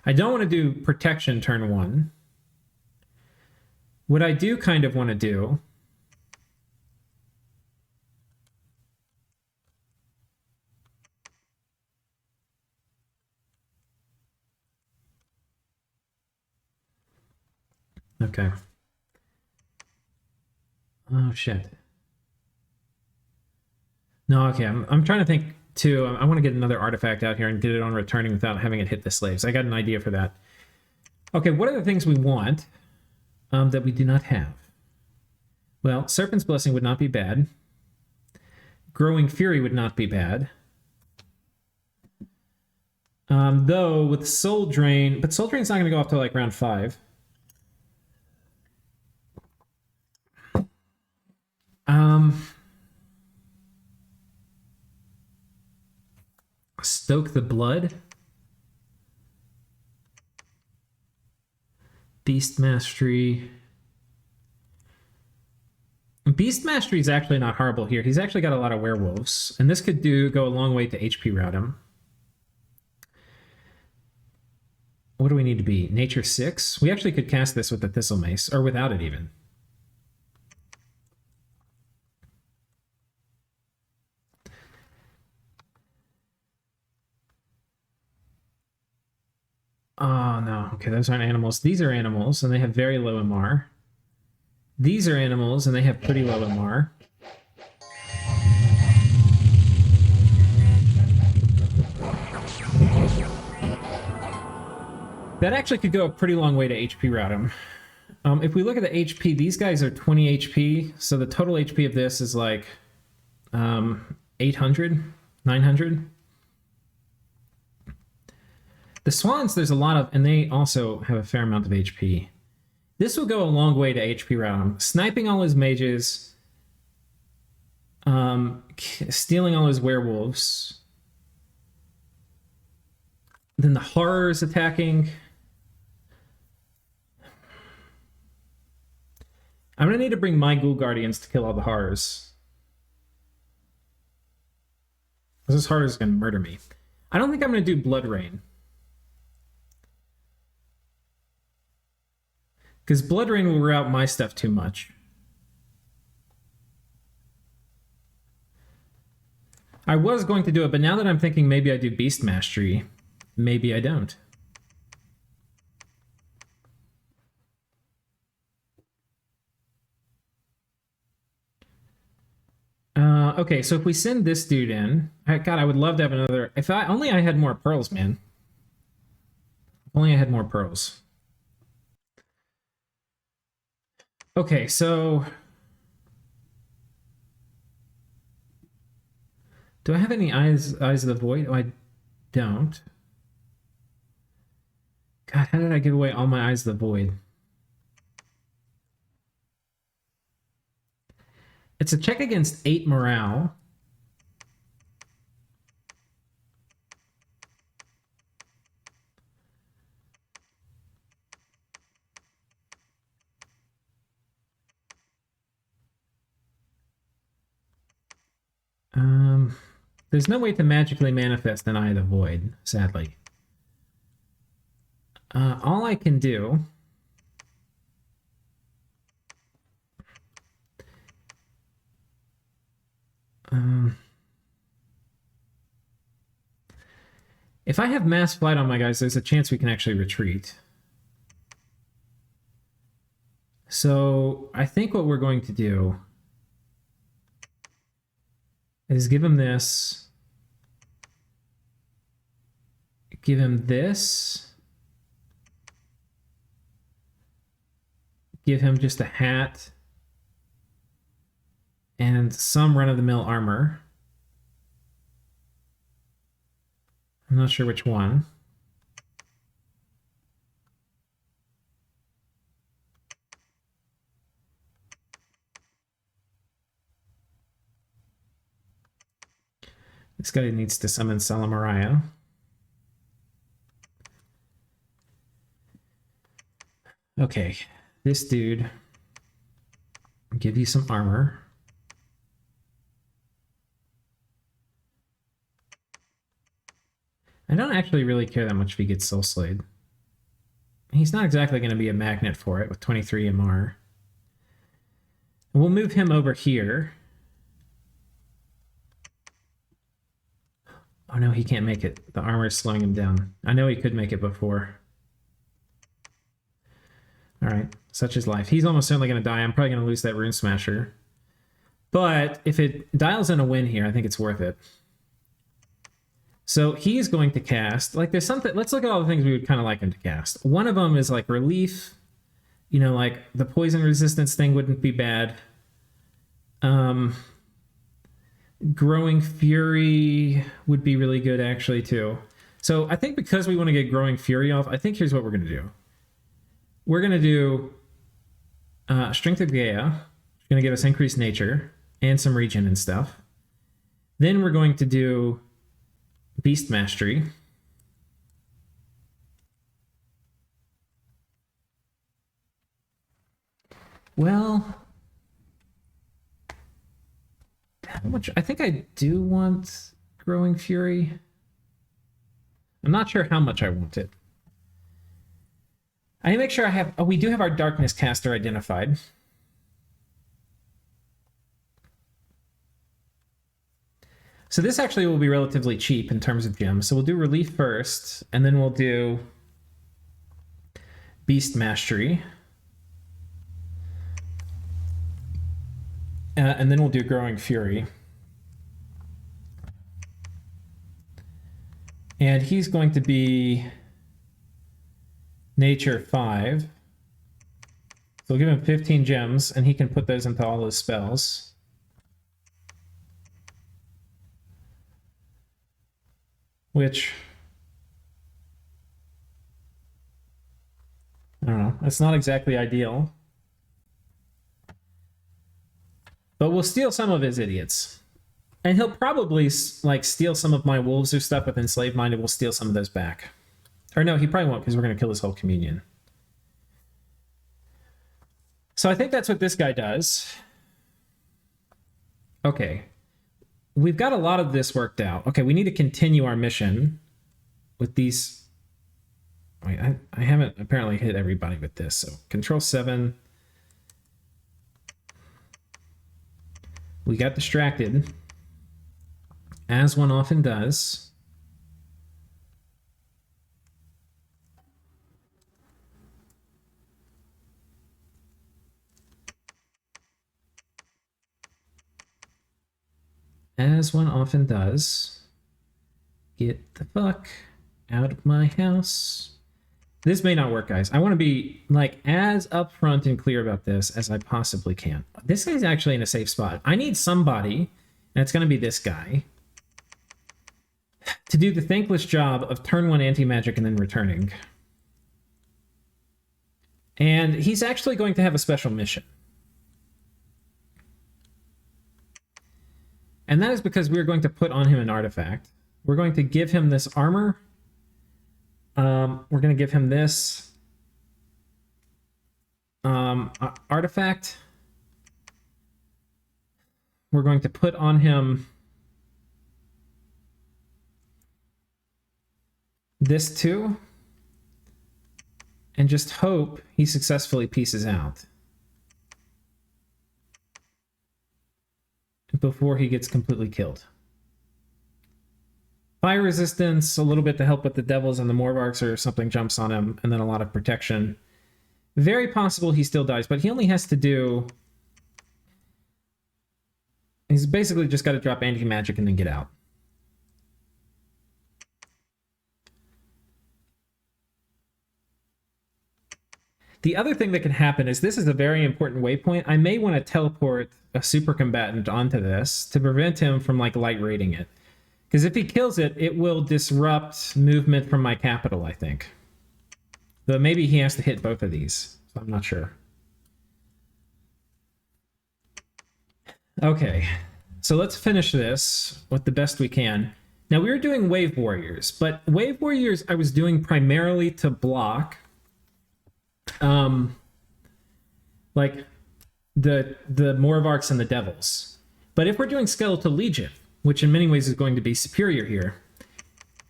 I don't want to do protection turn 1. What I do kind of want to do okay. Oh shit. No, okay. I'm trying to think too. I want to get another artifact out here and get it on returning without having it hit the slaves. I got an idea for that. Okay, what are the things we want that we do not have? Well, Serpent's Blessing would not be bad. Growing Fury would not be bad. Though with Soul Drain, but Soul Drain's not going to go off till like round 5. Stoke the Blood. Beast Mastery. Beast Mastery is actually not horrible here. He's actually got a lot of werewolves, and this could go a long way to HP route him. What do we need to be? Nature 6? We actually could cast this with the Thistle Mace, or without it even. Oh, no. Okay, those aren't animals. These are animals, and they have very low MR. These are animals, and they have pretty low MR. That actually could go a pretty long way to HP route him. If we look at the HP, these guys are 20 HP, so the total HP of this is like 800, 900. The Swans, there's a lot of, and they also have a fair amount of HP. This will go a long way to HP route him. Sniping all his mages, stealing all his werewolves. Then the horrors attacking. I'm going to need to bring my Ghoul Guardians to kill all the horrors. This horror is going to murder me. I don't think I'm going to do Blood Rain. Because Blood Rain will route my stuff too much. I was going to do it, but now that I'm thinking maybe I do Beast Mastery, maybe I don't. Okay, so if we send this dude in... God, I would love to have another... If I only I had more pearls, man. If only I had more pearls. Okay, so... Do I have any Eyes of the Void? Oh, I don't. God, how did I give away all my Eyes of the Void? It's a check against 8 morale. There's no way to magically manifest an Eye of the Void, sadly. All I can do... if I have mass flight on my guys, there's a chance we can actually retreat. So I think what we're going to do is give him this, give him this, give him just a hat and some run-of-the-mill armor. I'm not sure which one. This guy needs to summon Salamariah. Okay, this dude, give you some armor. I don't actually really care that much if he gets Soul Slade. He's not exactly going to be a magnet for it with 23 MR. We'll move him over here. Oh no, he can't make it. The armor is slowing him down. I know he could make it before. All right, such is life. He's almost certainly going to die. I'm probably going to lose that Rune Smasher. But if it dials in a win here, I think it's worth it. So he's going to cast, like there's something, let's look at all the things we would kind of like him to cast. One of them is like relief. You know, like the poison resistance thing wouldn't be bad. Growing Fury would be really good actually too. So I think because we want to get Growing Fury off, I think here's what we're going to do. We're going to do Strength of Gaia. It's going to give us increased nature and some regen and stuff. Then we're going to do Beast Mastery. Well, how much? I think I do want Growing Fury. I'm not sure how much I want it. I need to make sure I have... Oh, we do have our Darkness Caster identified. So this actually will be relatively cheap in terms of gems. So we'll do Relief first, and then we'll do Beast Mastery. And then we'll do Growing Fury. And he's going to be Nature 5. So we'll give him 15 gems, and he can put those into all his spells. Which, I don't know, that's not exactly ideal. But we'll steal some of his idiots. And he'll probably like steal some of my wolves or stuff with Enslaved Mind, and we'll steal some of those back. Or no, he probably won't, because we're going to kill his whole communion. So I think that's what this guy does. Okay. We've got a lot of this worked out. Okay, we need to continue our mission with these. Wait, I haven't apparently hit everybody with this. So Control 7. We got distracted, as one often does. As one often does. Get the fuck out of my house. This may not work, guys. I want to be like as upfront and clear about this as I possibly can. This guy's actually in a safe spot. I need somebody, and it's going to be this guy, to do the thankless job of turn 1 anti-magic and then returning. And he's actually going to have a special mission. And that is because we're going to put on him an artifact. We're going to give him this armor. We're going to give him this artifact. We're going to put on him this too. And just hope he successfully pieces out before he gets completely killed. Fire resistance, a little bit to help with the devils and the Morvarks or something jumps on him, and then a lot of protection. Very possible he still dies, but he only has to do... He's basically just got to drop anti-magic and then get out. The other thing that can happen is this is a very important waypoint. I may want to teleport a super combatant onto this to prevent him from like light raiding it. Because if he kills it, it will disrupt movement from my capital, I think. Though maybe he has to hit both of these. So I'm not sure. Okay. So let's finish this with the best we can. Now, we were doing Wave Warriors, but Wave Warriors I was doing primarily to block like the Morvarks and the Devils. But if we're doing Skeletal Legion, which in many ways is going to be superior here,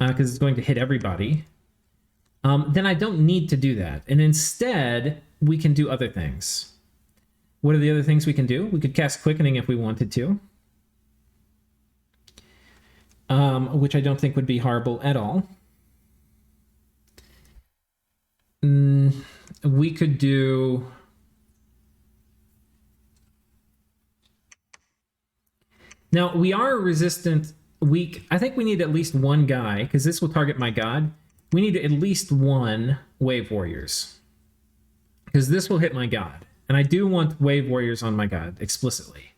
because it's going to hit everybody, then I don't need to do that. And instead, we can do other things. What are the other things we can do? We could cast Quickening if we wanted to, which I don't think would be horrible at all. We could do... Now, we are resistant weak. I think we need at least one guy, because this will target my god. We need at least one Wave Warriors, because this will hit my god. And I do want Wave Warriors on my god, explicitly.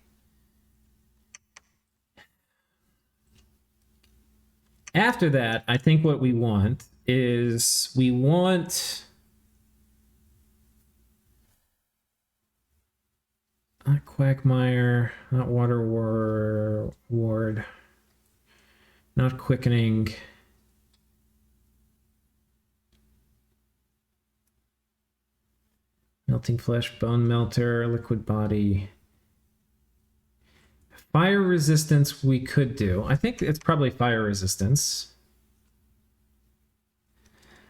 After that, I think what we want is we want... Not Quagmire, not Water Ward, not Quickening. Melting Flesh, Bone Melter, Liquid Body. Fire Resistance we could do. I think it's probably Fire Resistance.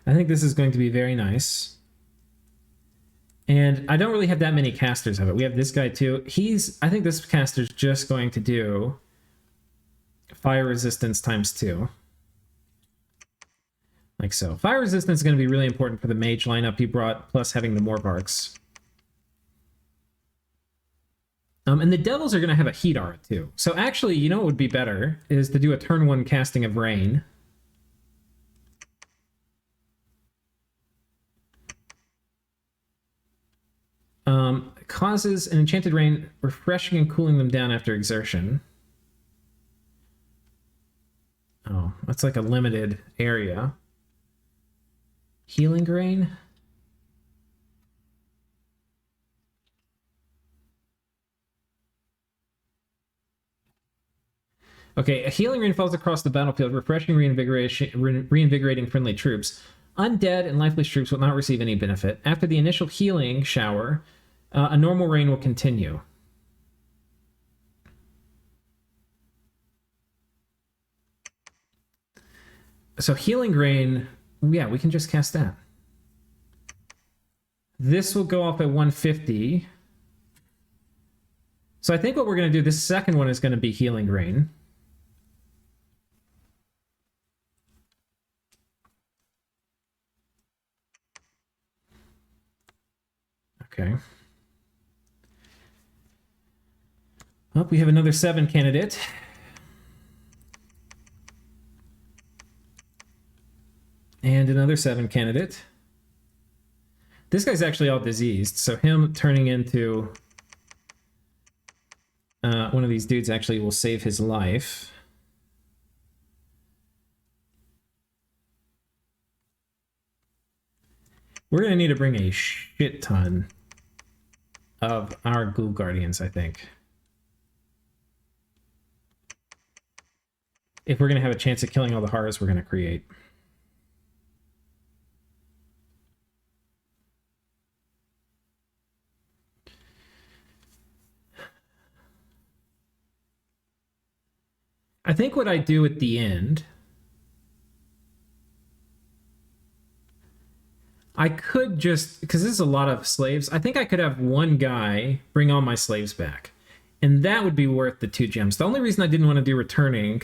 I think this is going to be very nice. And I don't really have that many casters of it. We have this guy too. I think this caster's just going to do Fire Resistance ×2. Like so. Fire Resistance is going to be really important for the mage lineup he brought, plus having the Morvarks. And the Devils are going to have a Heat Aura too. So actually, you know what would be better is to do a turn 1 casting of Rain. Causes an enchanted rain, refreshing and cooling them down after exertion. Oh, that's like a limited area. Healing rain? Okay, a healing rain falls across the battlefield, refreshing, reinvigorating friendly troops. Undead and lifeless troops will not receive any benefit. After the initial healing shower, a normal rain will continue. So healing rain, yeah, we can just cast that. This will go off at 150. So I think what we're going to do, this second one is going to be healing rain. Okay. Well, we have another 7 candidate. And another 7 candidate. This guy's actually all diseased, so him turning into one of these dudes actually will save his life. We're going to need to bring a shit ton of our Ghoul Guardians, I think, if we're going to have a chance at killing all the horrors we're going to create. I think what I do at the end, I could just, because this is a lot of slaves, I think I could have one guy bring all my slaves back. And that would be worth the 2 gems. The only reason I didn't want to do returning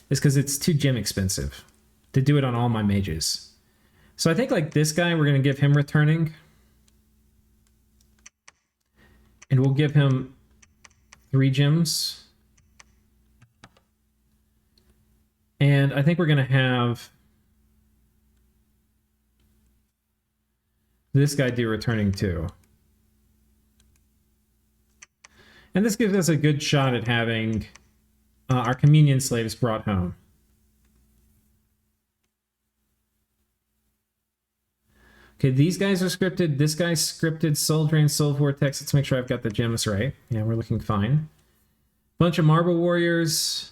is because it's 2 gem expensive to do it on all my mages. So I think like this guy, we're going to give him returning. And we'll give him 3 gems. And I think we're going to have this guy do returning too. And this gives us a good shot at having our communion slaves brought home. Okay, these guys are scripted. This guy's scripted. Soul Drain, Soul Vortex. Let's make sure I've got the gems right. Yeah, we're looking fine. Bunch of Marble Warriors.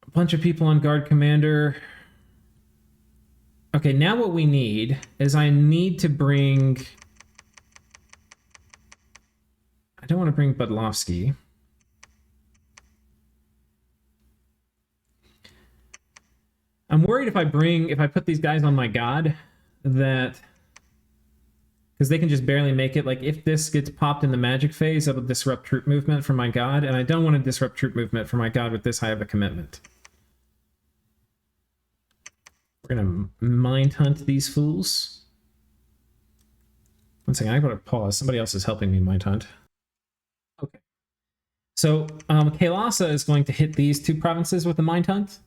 A bunch of people on Guard Commander. Okay, now what we need is I need to bring... I don't want to bring Budlovsky. I'm worried if I put these guys on my god, that... Because they can just barely make it. Like, if this gets popped in the magic phase, that'll disrupt troop movement for my god, and I don't want to disrupt troop movement for my god with this high of a commitment. We're going to mind hunt these fools. One second, I gotta pause. Somebody else is helping me mind hunt. Okay. So, Kailasa is going to hit these two provinces with the mind hunt.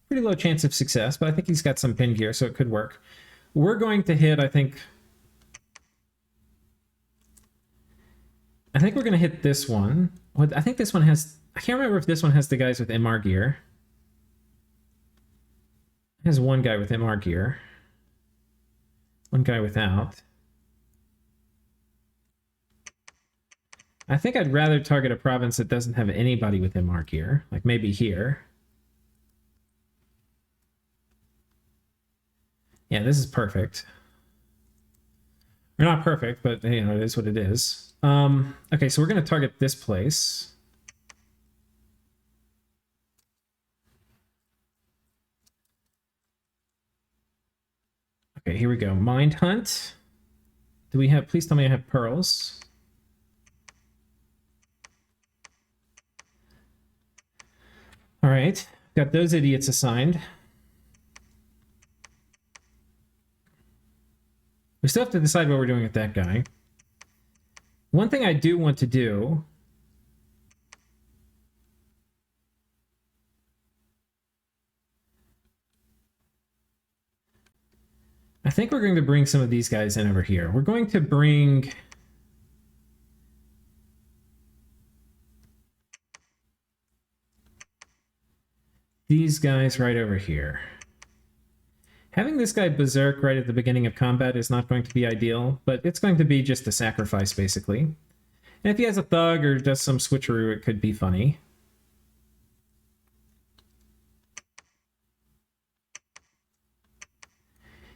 Pretty low chance of success, but I think he's got some pin gear, so it could work. We're going to hit, I think we're going to hit this one. I think this one has... I can't remember if this one has the guys with MR gear. It has one guy with MR gear. One guy without. I think I'd rather target a province that doesn't have anybody with MR gear. Like maybe here. Yeah, this is perfect. Or not perfect, but you know, it is what it is. Okay, so we're going to target this place. Okay, here we go. Mind Hunt. Do we have... Please tell me I have pearls. All right, got those idiots assigned. We still have to decide what we're doing with that guy. One thing I do want to do... I think we're going to bring some of these guys in over here. We're going to bring... these guys right over here. Having this guy berserk right at the beginning of combat is not going to be ideal, but it's going to be just a sacrifice, basically. And if he has a thug or does some switcheroo, it could be funny.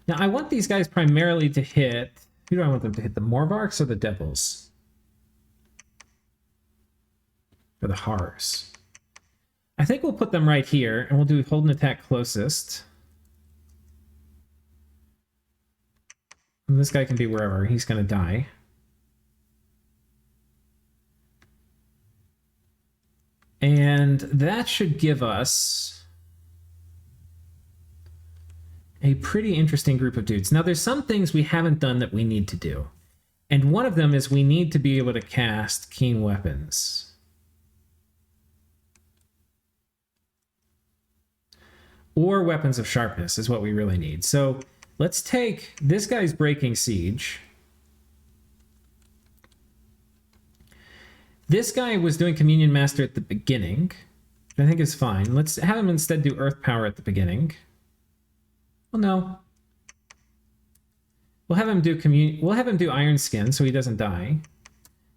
Now, I want these guys primarily to hit... Who do I want them to hit? The Morvarks or the Devils? Or the Hars? I think we'll put them right here, and we'll do hold and attack closest. And this guy can be wherever. He's going to die. And that should give us a pretty interesting group of dudes. Now, there's some things we haven't done that we need to do. And one of them is we need to be able to cast Keen Weapons. Or Weapons of Sharpness is what we really need. So... let's take this guy's Breaking Siege. This guy was doing Communion Master at the beginning, which I think is fine. Let's have him instead do Earth Power at the beginning. Well, no. We'll have him do Iron Skin so he doesn't die.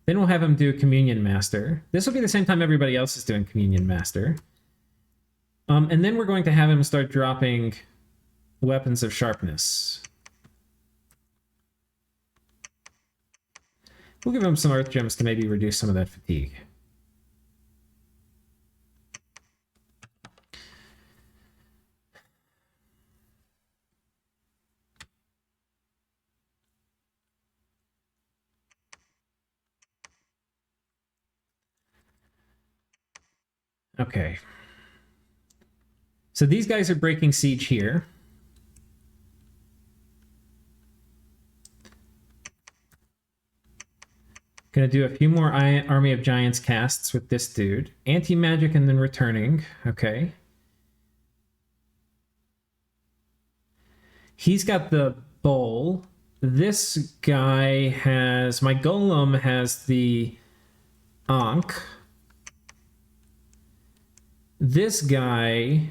Then we'll have him do Communion Master. This will be the same time everybody else is doing Communion Master. And then we're going to have him start dropping Weapons of Sharpness. We'll give him some Earth Gems to maybe reduce some of that fatigue. Okay. So these guys are Breaking Siege here. Gonna do a few more Army of Giants casts with this dude. Anti-magic and then returning. Okay. He's got the bowl. This guy has... my Golem has the Ankh. This guy...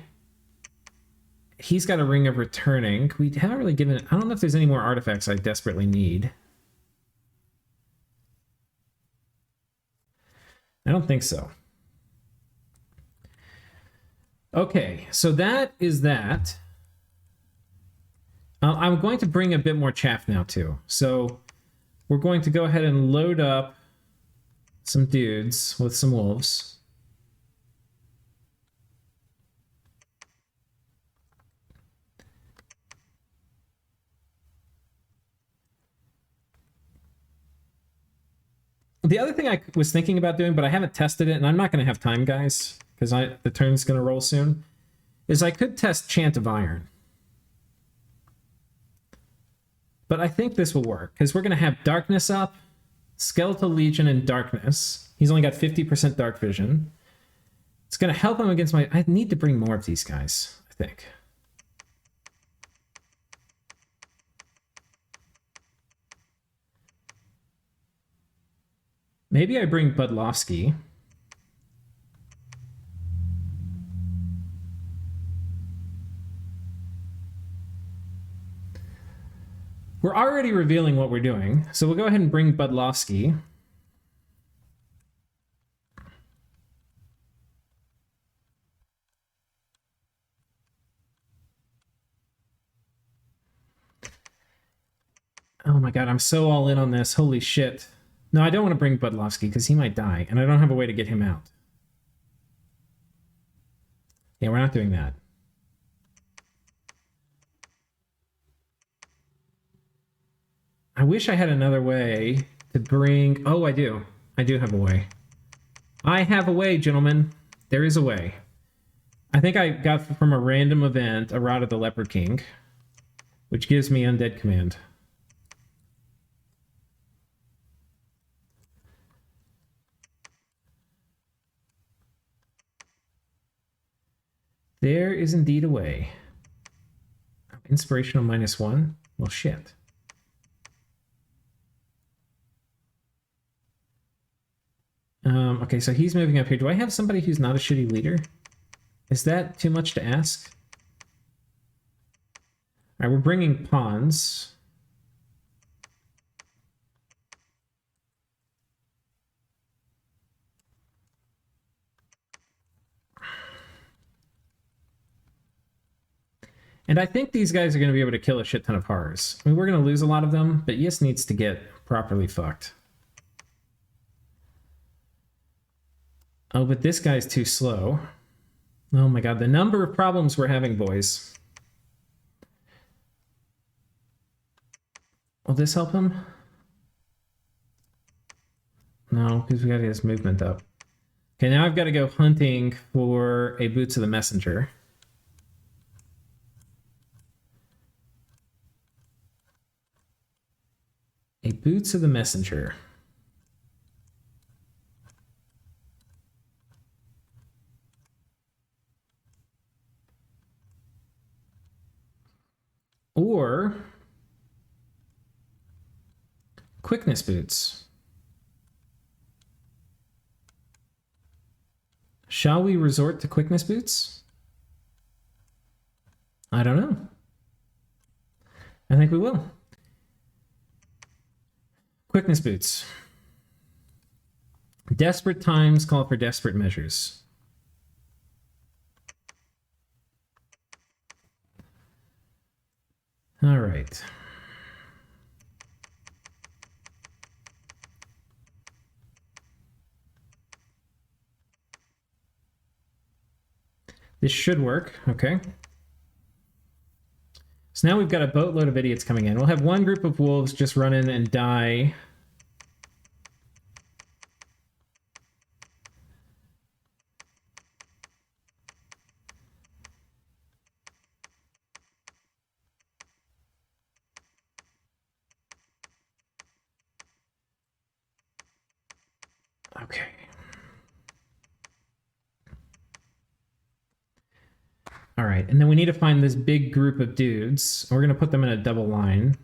he's got a Ring of Returning. We haven't really given... I don't know if there's any more artifacts I desperately need. I don't think so. Okay, so that is that. I'm going to bring a bit more chaff now too. So we're going to go ahead and load up some dudes with some wolves. The other thing I was thinking about doing, but I haven't tested it, and I'm not going to have time, guys, because the turn's going to roll soon, is I could test Chant of Iron. But I think this will work, because we're going to have Darkness up, Skeletal Legion, and Darkness. He's only got 50% Dark Vision. It's going to help him against my... I need to bring more of these guys, I think. Maybe I bring Budlowski. We're already revealing what we're doing, so we'll go ahead and bring Budlowski. Oh my god, I'm so all in on this. Holy shit. No, I don't want to bring Budlowski because he might die, and I don't have a way to get him out. Yeah, we're not doing that. I wish I had another way to bring... Oh, I do. I do have a way. I have a way, gentlemen. There is a way. I think I got from a random event a Rod of the Leopard King, which gives me Undead Command. There is indeed a way. Inspirational -1? Well, shit. Okay, so he's moving up here. Do I have somebody who's not a shitty leader? Is that too much to ask? All right, we're bringing pawns. And I think these guys are going to be able to kill a shit ton of horrors. I mean, we're going to lose a lot of them, but Yis needs to get properly fucked. Oh, but this guy's too slow. Oh my god, the number of problems we're having, boys. Will this help him? No, because we got to get his movement up. Okay, now I've got to go hunting for a Boots of the Messenger. A Boots of the Messenger. Or Quickness Boots. Shall we resort to Quickness Boots? I don't know. I think we will. Quickness Boots. Desperate times call for desperate measures. All right. This should work, okay. So now we've got a boatload of idiots coming in. We'll have one group of wolves just run in and die. Okay. All right, and then we need to find this big group of dudes. We're going to put them in a double line.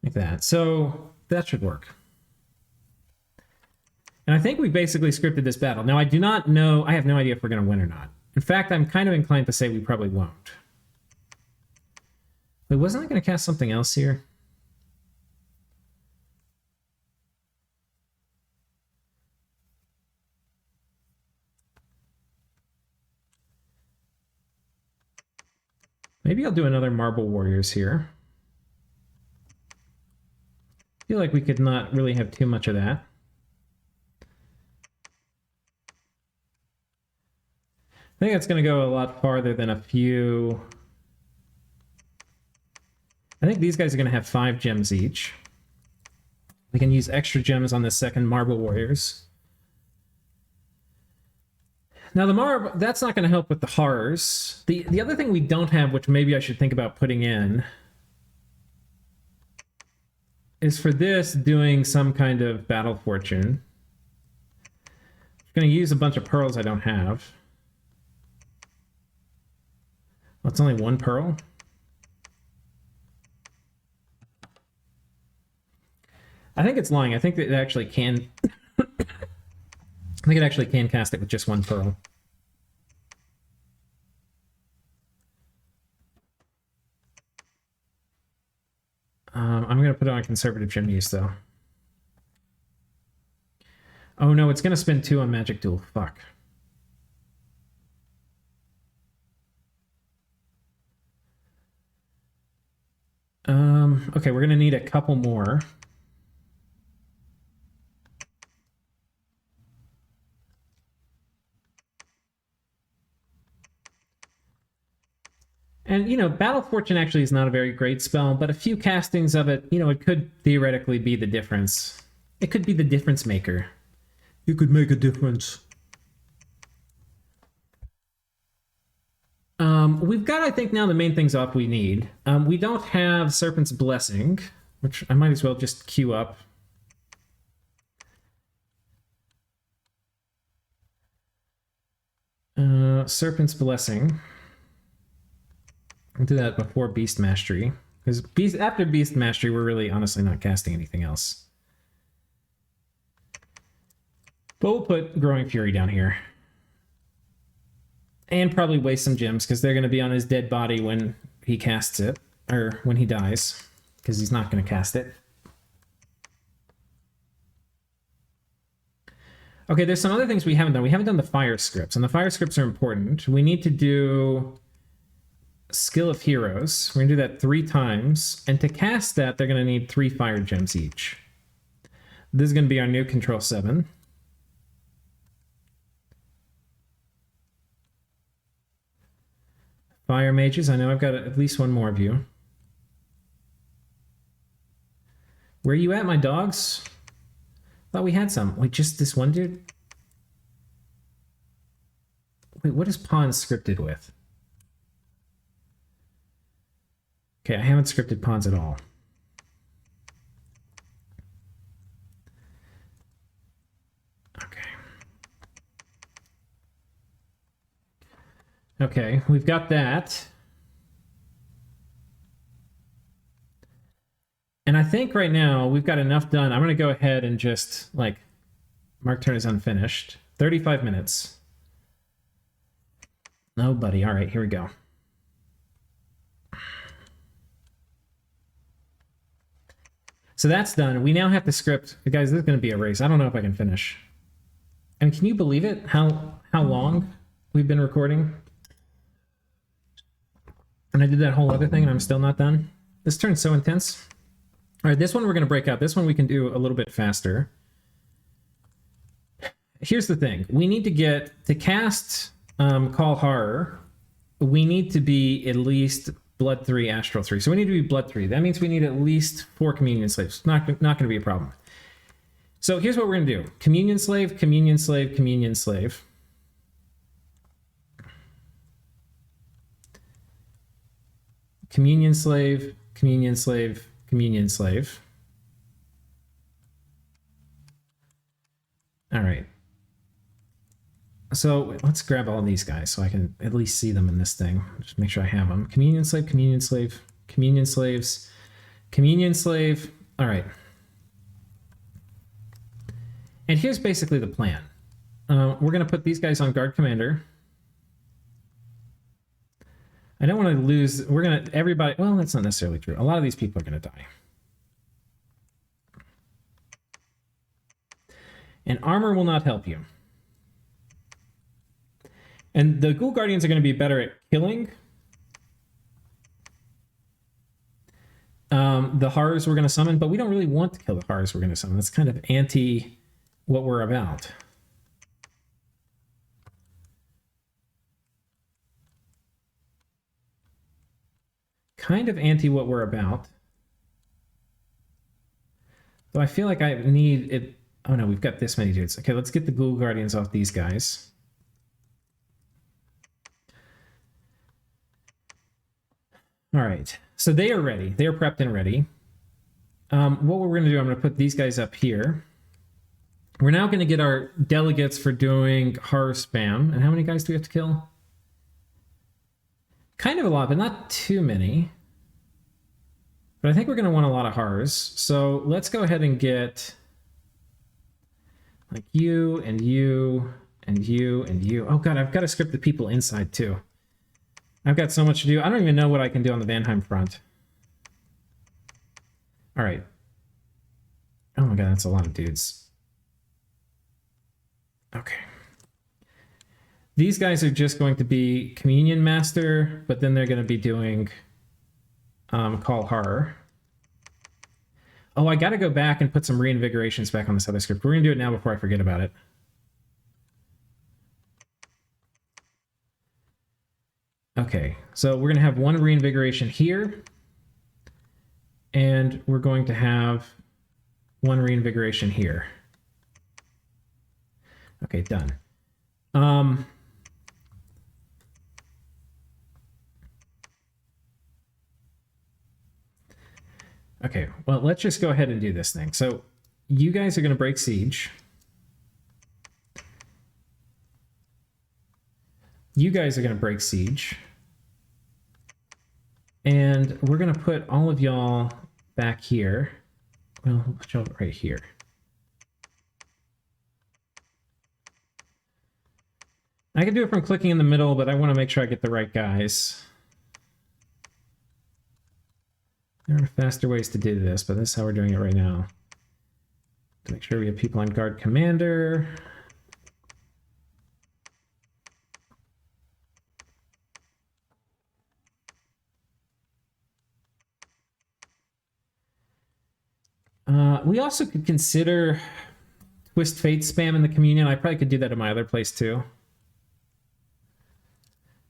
Like that. So that should work. And I think we basically scripted this battle. Now, I do not know, I have no idea if we're going to win or not. In fact, I'm kind of inclined to say we probably won't. But wasn't I going to cast something else here? Maybe I'll do another Marble Warriors here. I feel like we could not really have too much of that. I think that's going to go a lot farther than a few. I think these guys are going to have 5 gems each. We can use extra gems on the second Marble Warriors. Now the marble, that's not going to help with the horrors. The other thing we don't have, which maybe I should think about putting in, is for this doing some kind of battle fortune. I'm going to use a bunch of pearls I don't have. Well, it's only 1 pearl. I think it's lying. I think that it actually can. I think it actually can cast it with just 1 pearl. I'm going to put it on conservative gem use, though. Oh no, it's going to spend 2 on magic duel. Fuck. Okay, we're going to need a couple more. And, you know, Battle Fortune actually is not a very great spell, but a few castings of it, you know, it could theoretically be the difference. It could be the difference maker. You could make a difference. We've got, I think, now the main things up we need. We don't have Serpent's Blessing, which I might as well just queue up. Serpent's Blessing. I'll do that before Beast Mastery. Because after Beast Mastery, we're really honestly not casting anything else. But we'll put Growing Fury down here. And probably waste some gems, because they're going to be on his dead body when he casts it. Or when he dies. Because he's not going to cast it. Okay, there's some other things we haven't done. We haven't done the fire scripts, and the fire scripts are important. We need to do Skill of Heroes. We're going to do that 3 times. And to cast that, they're going to need 3 fire gems each. This is going to be our new Control 7. Fire mages, I know I've got at least 1 more of you. Where are you at, my dogs? Thought we had some. Wait, just this one dude? Wait, what is Pawn scripted with? Okay, I haven't scripted pawns at all. Okay. Okay, we've got that. And I think right now we've got enough done. I'm going to go ahead and just, like, mark turn as unfinished. 35 minutes. Oh, buddy. All right, here we go. So that's done. We now have to script. Guys, this is going to be a race. I don't know if I can finish. And can you believe it? How long we've been recording? And I did that whole other thing and I'm still not done. This turn's so intense. All right, this one we're going to break out. This one we can do a little bit faster. Here's the thing. We need to get, to cast Call Horror, we need to be at least Blood 3, Astral 3. So we need to be Blood 3. That means we need at least 4 Communion Slaves. Not going to be a problem. So here's what we're going to do. Communion Slave, Communion Slave, Communion Slave. Communion Slave, Communion Slave, Communion Slave. All right. So let's grab all these guys so I can at least see them in this thing. Just make sure I have them. Communion Slave, Communion Slave, Communion Slaves, Communion Slave. All right. And here's basically the plan. We're going to put these guys on Guard Commander. I don't want to lose. We're going to, everybody, well, that's not necessarily true. A lot of these people are going to die. And armor will not help you. And the Ghoul Guardians are going to be better at killing. the horrors we're going to summon, but we don't really want to kill the horrors we're going to summon. That's kind of anti what we're about. Kind of anti what we're about. Though I feel like I need it. Oh no, we've got this many dudes. Okay, let's get the Ghoul Guardians off these guys. All right, so they are ready. They are prepped and ready. What we're going to do, I'm going to put these guys up here. We're now going to get our delegates for doing horror spam. And how many guys do we have to kill? Kind of a lot, but not too many. But I think we're going to want a lot of horrors. So let's go ahead and get like you and you and you and you. Oh god, I've got to script the people inside too. I've got so much to do. I don't even know what I can do on the Vanheim front. All right. Oh my god, that's a lot of dudes. Okay. These guys are just going to be Communion Master, but then they're going to be doing Call Horror. Oh, I got to go back and put some reinvigorations back on this other script. We're going to do it now before I forget about it. Okay, so we're going to have one reinvigoration here. And we're going to have one reinvigoration here. Okay, done. Okay, well, let's just go ahead and do this thing. So you guys are going to break siege. You guys are going to break siege. And we're going to put all of y'all back here. Well, we'll put y'all right here. I can do it from clicking in the middle, but I want to make sure I get the right guys. There are faster ways to do this, but this is how we're doing it right now. To make sure we have people on guard commander. We also could consider Twist Fate spam in the Communion. I probably could do that in my other place too.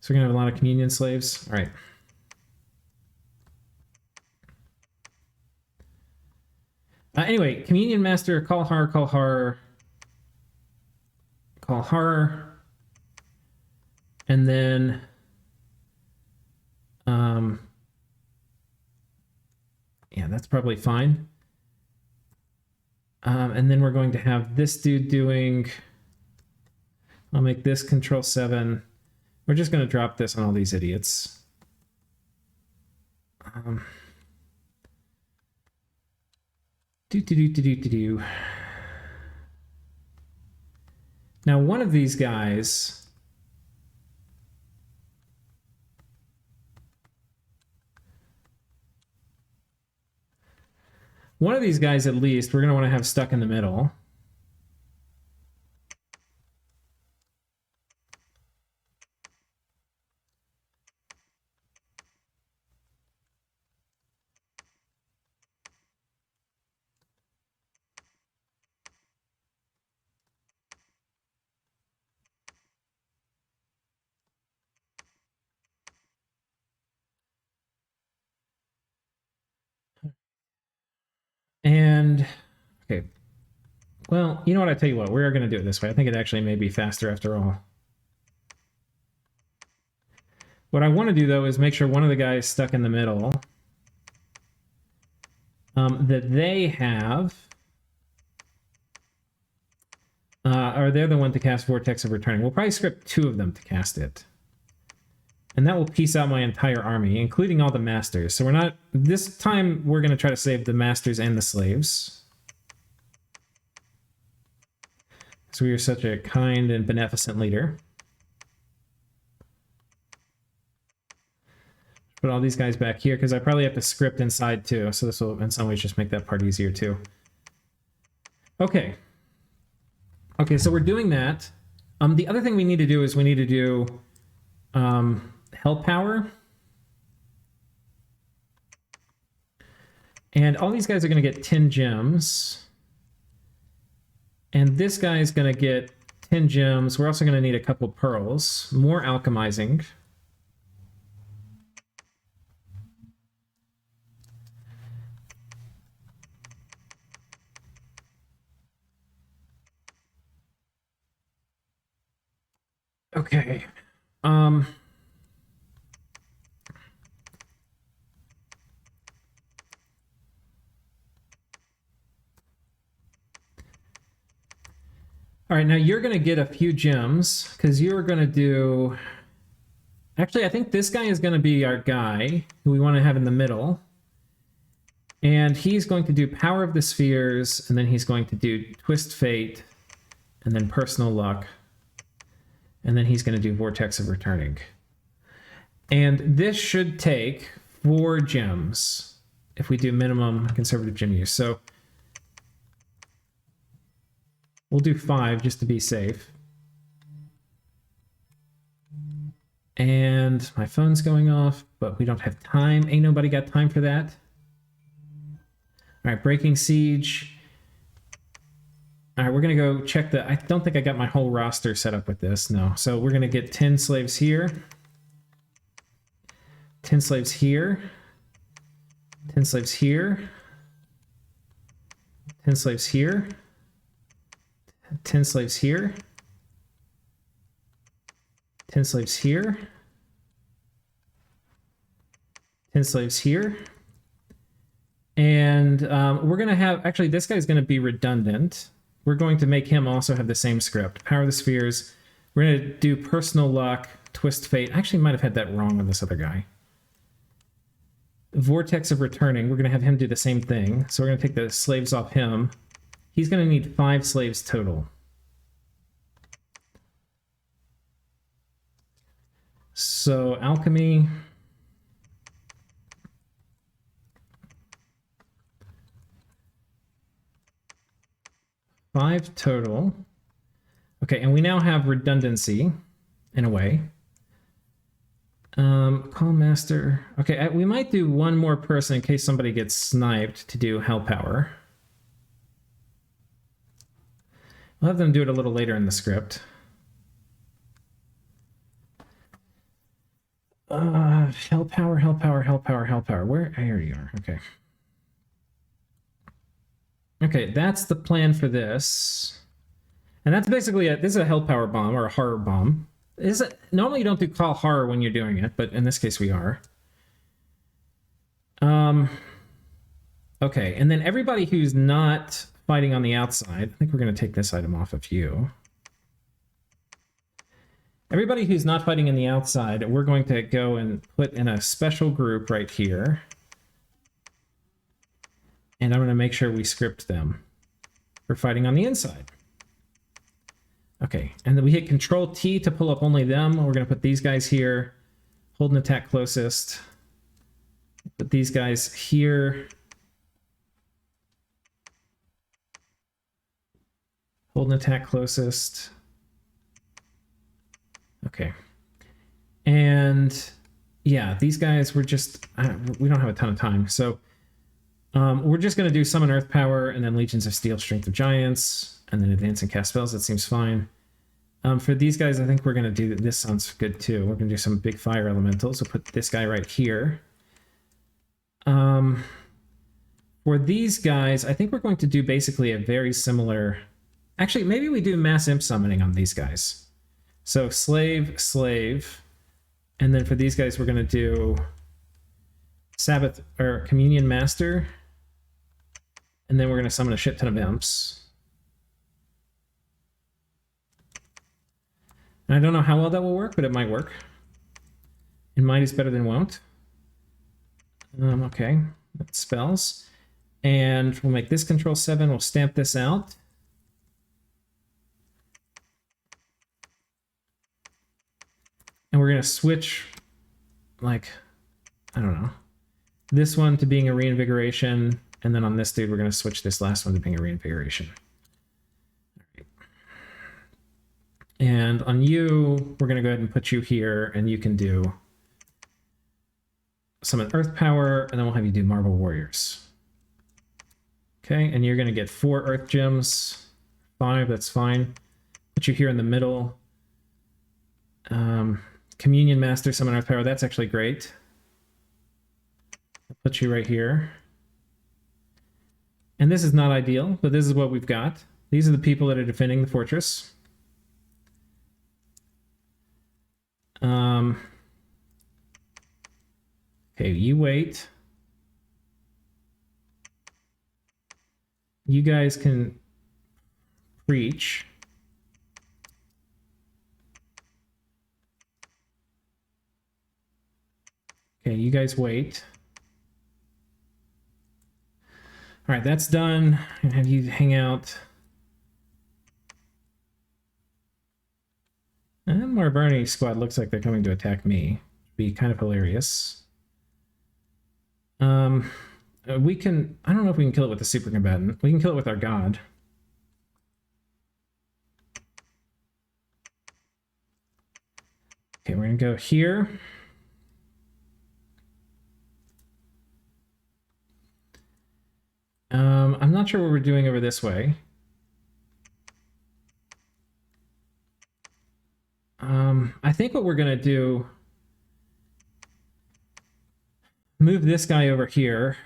So we're going to have a lot of Communion slaves. All right. Anyway, Communion Master, Call Horror, Call Horror, Call Horror. And then... yeah, that's probably fine. And then we're going to have this dude doing... I'll make this Control 7. We're just going to drop this on all these idiots. Now, one of these guys... One of these guys, at least, we're going to want to have stuck in the middle. And, okay. Well, you know what? I tell you what, we're going to do it this way. I think it actually may be faster after all. What I want to do, though, is make sure one of the guys stuck in the middle, that they have, or they're the one to cast Vortex of Returning. We'll probably script 2 of them to cast it. And that will piece out my entire army, including all the masters. So we're not... This time, we're going to try to save the masters and the slaves. So we are such a kind and beneficent leader. Put all these guys back here, because I probably have to script inside too. So this will, in some ways, just make that part easier too. Okay. Okay, so we're doing that. The other thing we need to do is we need to do... Hell Power. And all these guys are going to get 10 gems. And this guy is going to get 10 gems. We're also going to need a couple pearls. More alchemizing. Okay. All right, now you're going to get a few gems because you're going to do... Actually, I think this guy is going to be our guy who we want to have in the middle. And he's going to do Power of the Spheres, and then he's going to do Twist Fate, and then Personal Luck. And then he's going to do Vortex of Returning. And this should take 4 gems if we do minimum conservative gem use. So we'll do 5 just to be safe. And my phone's going off, but we don't have time. Ain't nobody got time for that. All right, Breaking Siege. All right, we're going to go check the... I don't think I got my whole roster set up with this. No. So we're going to get 10 slaves here. 10 slaves here. 10 slaves here. 10 slaves here. 10 slaves here. 10 slaves here. 10 slaves here. And we're going to have... Actually, this guy's going to be redundant. We're going to make him also have the same script. Power of the Spheres. We're going to do Personal Luck, Twist Fate. I actually might have had that wrong on this other guy. Vortex of Returning. We're going to have him do the same thing. So we're going to take the slaves off him. He's going to need 5 slaves total. So alchemy. Five total. Okay, and we now have redundancy in a way. Call master. Okay, we might do one more person in case somebody gets sniped to do hell power. We'll have them do it a little later in the script. Hell power, hell power, hell power, hell power. Where? Here you are. Okay. Okay, that's the plan for this. And that's basically it. This is a hell power bomb or a horror bomb. Normally you don't do call horror when you're doing it, but in this case we are. Okay, and then everybody who's not fighting on the outside, I think we're going to take this item off of you. Everybody who's not fighting in the outside, we're going to go and put in a special group right here. And I'm going to make sure we script them for fighting on the inside. Okay, and then we hit Control T to pull up only them. We're going to put these guys here. Hold an attack closest. Put these guys here. Hold an attack closest. Okay. And yeah, these guys were just... we don't have a ton of time, so... we're just going to do Summon Earth Power, and then Legions of Steel, Strength of Giants, and then Advance and Cast Spells. That seems fine. For these guys, I think we're going to do... This sounds good, too. We're going to do some big fire elementals. We'll put this guy right here. For these guys, I think we're going to do basically a very similar... Actually, maybe we do Mass Imp Summoning on these guys. So Slave, Slave. And then for these guys, we're going to do Sabbath or Communion Master. And then we're going to summon a shit ton of imps. And I don't know how well that will work, but it might work. And might is better than won't. Okay, that's spells. And we'll make this Control 7. We'll stamp this out. And we're going to switch, like, I don't know, this one to being a Reinvigoration. And then on this dude, we're going to switch this last one to being a Reinvigoration. All right. And on you, we're going to go ahead and put you here, and you can do Summon Earth Power, and then we'll have you do Marble Warriors. Okay, and you're going to get 4 earth gems. 5, that's fine. Put you here in the middle. Communion Master, Summon Earth Power, that's actually great. I'll put you right here. And this is not ideal, but this is what we've got. These are the people that are defending the fortress. Okay, you wait. You guys can preach. Okay, you guys wait. All right, that's done. And have you hang out. And Marbarni squad looks like they're coming to attack me. Be kind of hilarious. We can, I don't know if we can kill it with the super combatant. We can kill it with our god. Okay, we're gonna go here. I'm not sure what we're doing over this way. I think what we're gonna do, move this guy over here.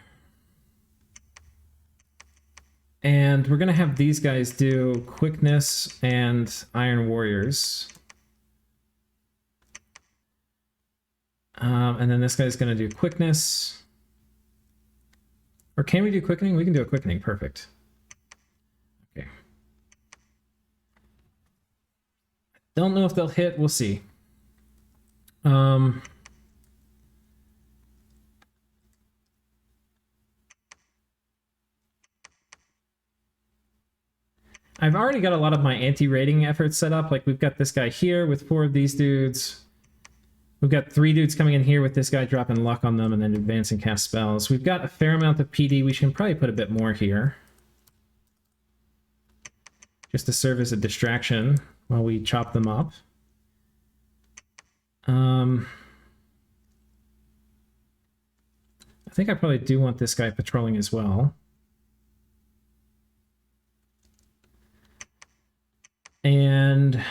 And we're gonna have these guys do quickness and Iron Warriors. And then this guy's gonna do quickness. Or can we do quickening? We can do a quickening, perfect. Okay. Don't know if they'll hit, we'll see. I've already got a lot of my anti-raiding efforts set up. Like we've got this guy here with 4 of these dudes. We've got 3 dudes coming in here with this guy dropping luck on them and then advancing cast spells. We've got a fair amount of PD. We should probably put a bit more here. Just to serve as a distraction while we chop them up. I think I probably do want this guy patrolling as well. And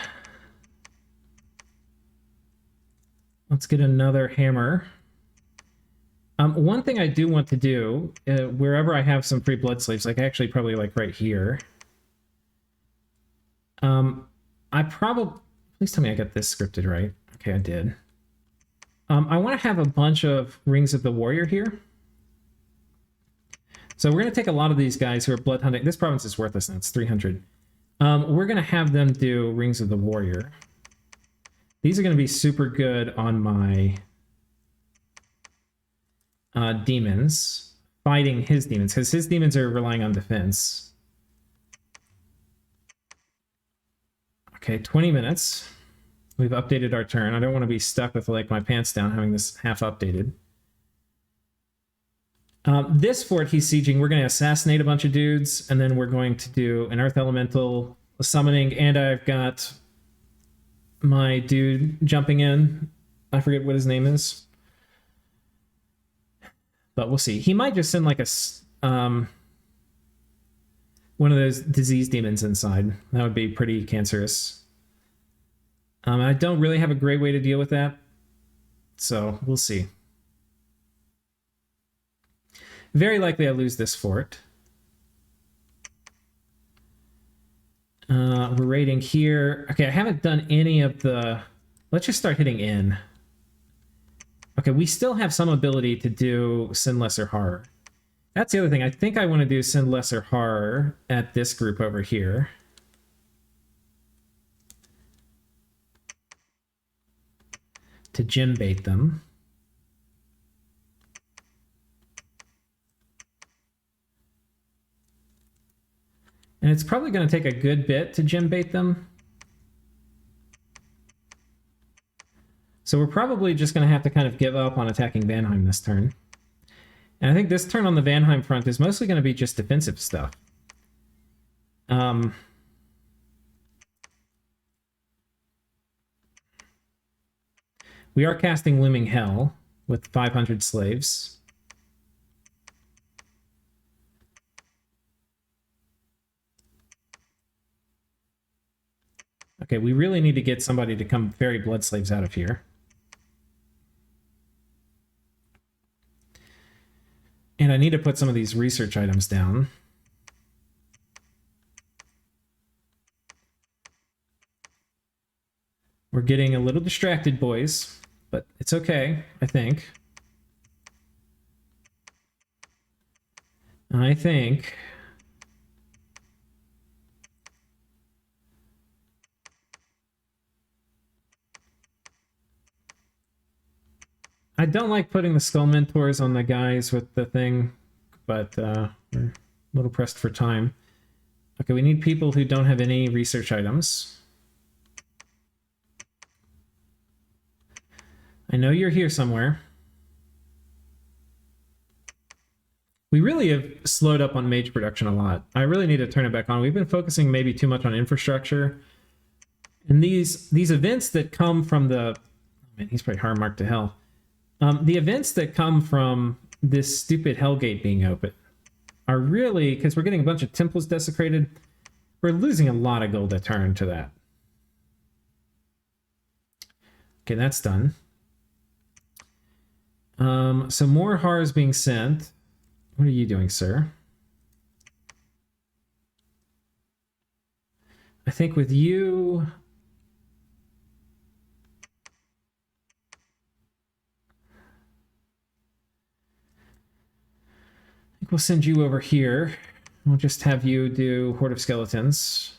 let's get another hammer. One thing I do want to do, wherever I have some free blood slaves, like actually probably like right here. I probably, please tell me I got this scripted right. Okay, I did. I want to have a bunch of Rings of the Warrior here. So we're going to take a lot of these guys who are blood hunting. This province is worthless now, it's 300. We're going to have them do Rings of the Warrior. These are going to be super good on my demons, fighting his demons, because his demons are relying on defense. Okay, 20 minutes. We've updated our turn. I don't want to be stuck with like my pants down having this half updated. This fort he's sieging, we're going to assassinate a bunch of dudes, and then we're going to do an Earth Elemental summoning, and I've got my dude jumping in. I forget what his name is. But we'll see. He might just send like a one of those disease demons inside. That would be pretty cancerous. I don't really have a great way to deal with that. So we'll see. Very likely I lose this fort. We're raiding here. Okay, I haven't done any of the... Let's just start hitting in. Okay, we still have some ability to do Send Lesser Horror. That's the other thing. I think I want to do Send Lesser Horror at this group over here. To gem bait them. And it's probably going to take a good bit to gem bait them. So we're probably just going to have to kind of give up on attacking Vanheim this turn. And I think this turn on the Vanheim front is mostly going to be just defensive stuff. We are casting Looming Hell with 500 slaves. Okay, we really need to get somebody to come ferry blood slaves out of here. And I need to put some of these research items down. We're getting a little distracted, boys, but it's okay, I think. I don't like putting the skull mentors on the guys with the thing, but we're a little pressed for time. Okay, we need people who don't have any research items. I know you're here somewhere. We really have slowed up on mage production a lot. I really need to turn it back on. We've been focusing maybe too much on infrastructure. And these events that come from the... Man, he's probably hard marked to hell. The events that come from this stupid Hellgate being open are really... Because we're getting a bunch of temples desecrated. We're losing a lot of gold a turn to that. Okay, that's done. So more HARs being sent. What are you doing, sir? I think with you... I think we'll send you over here. We'll just have you do Horde of Skeletons.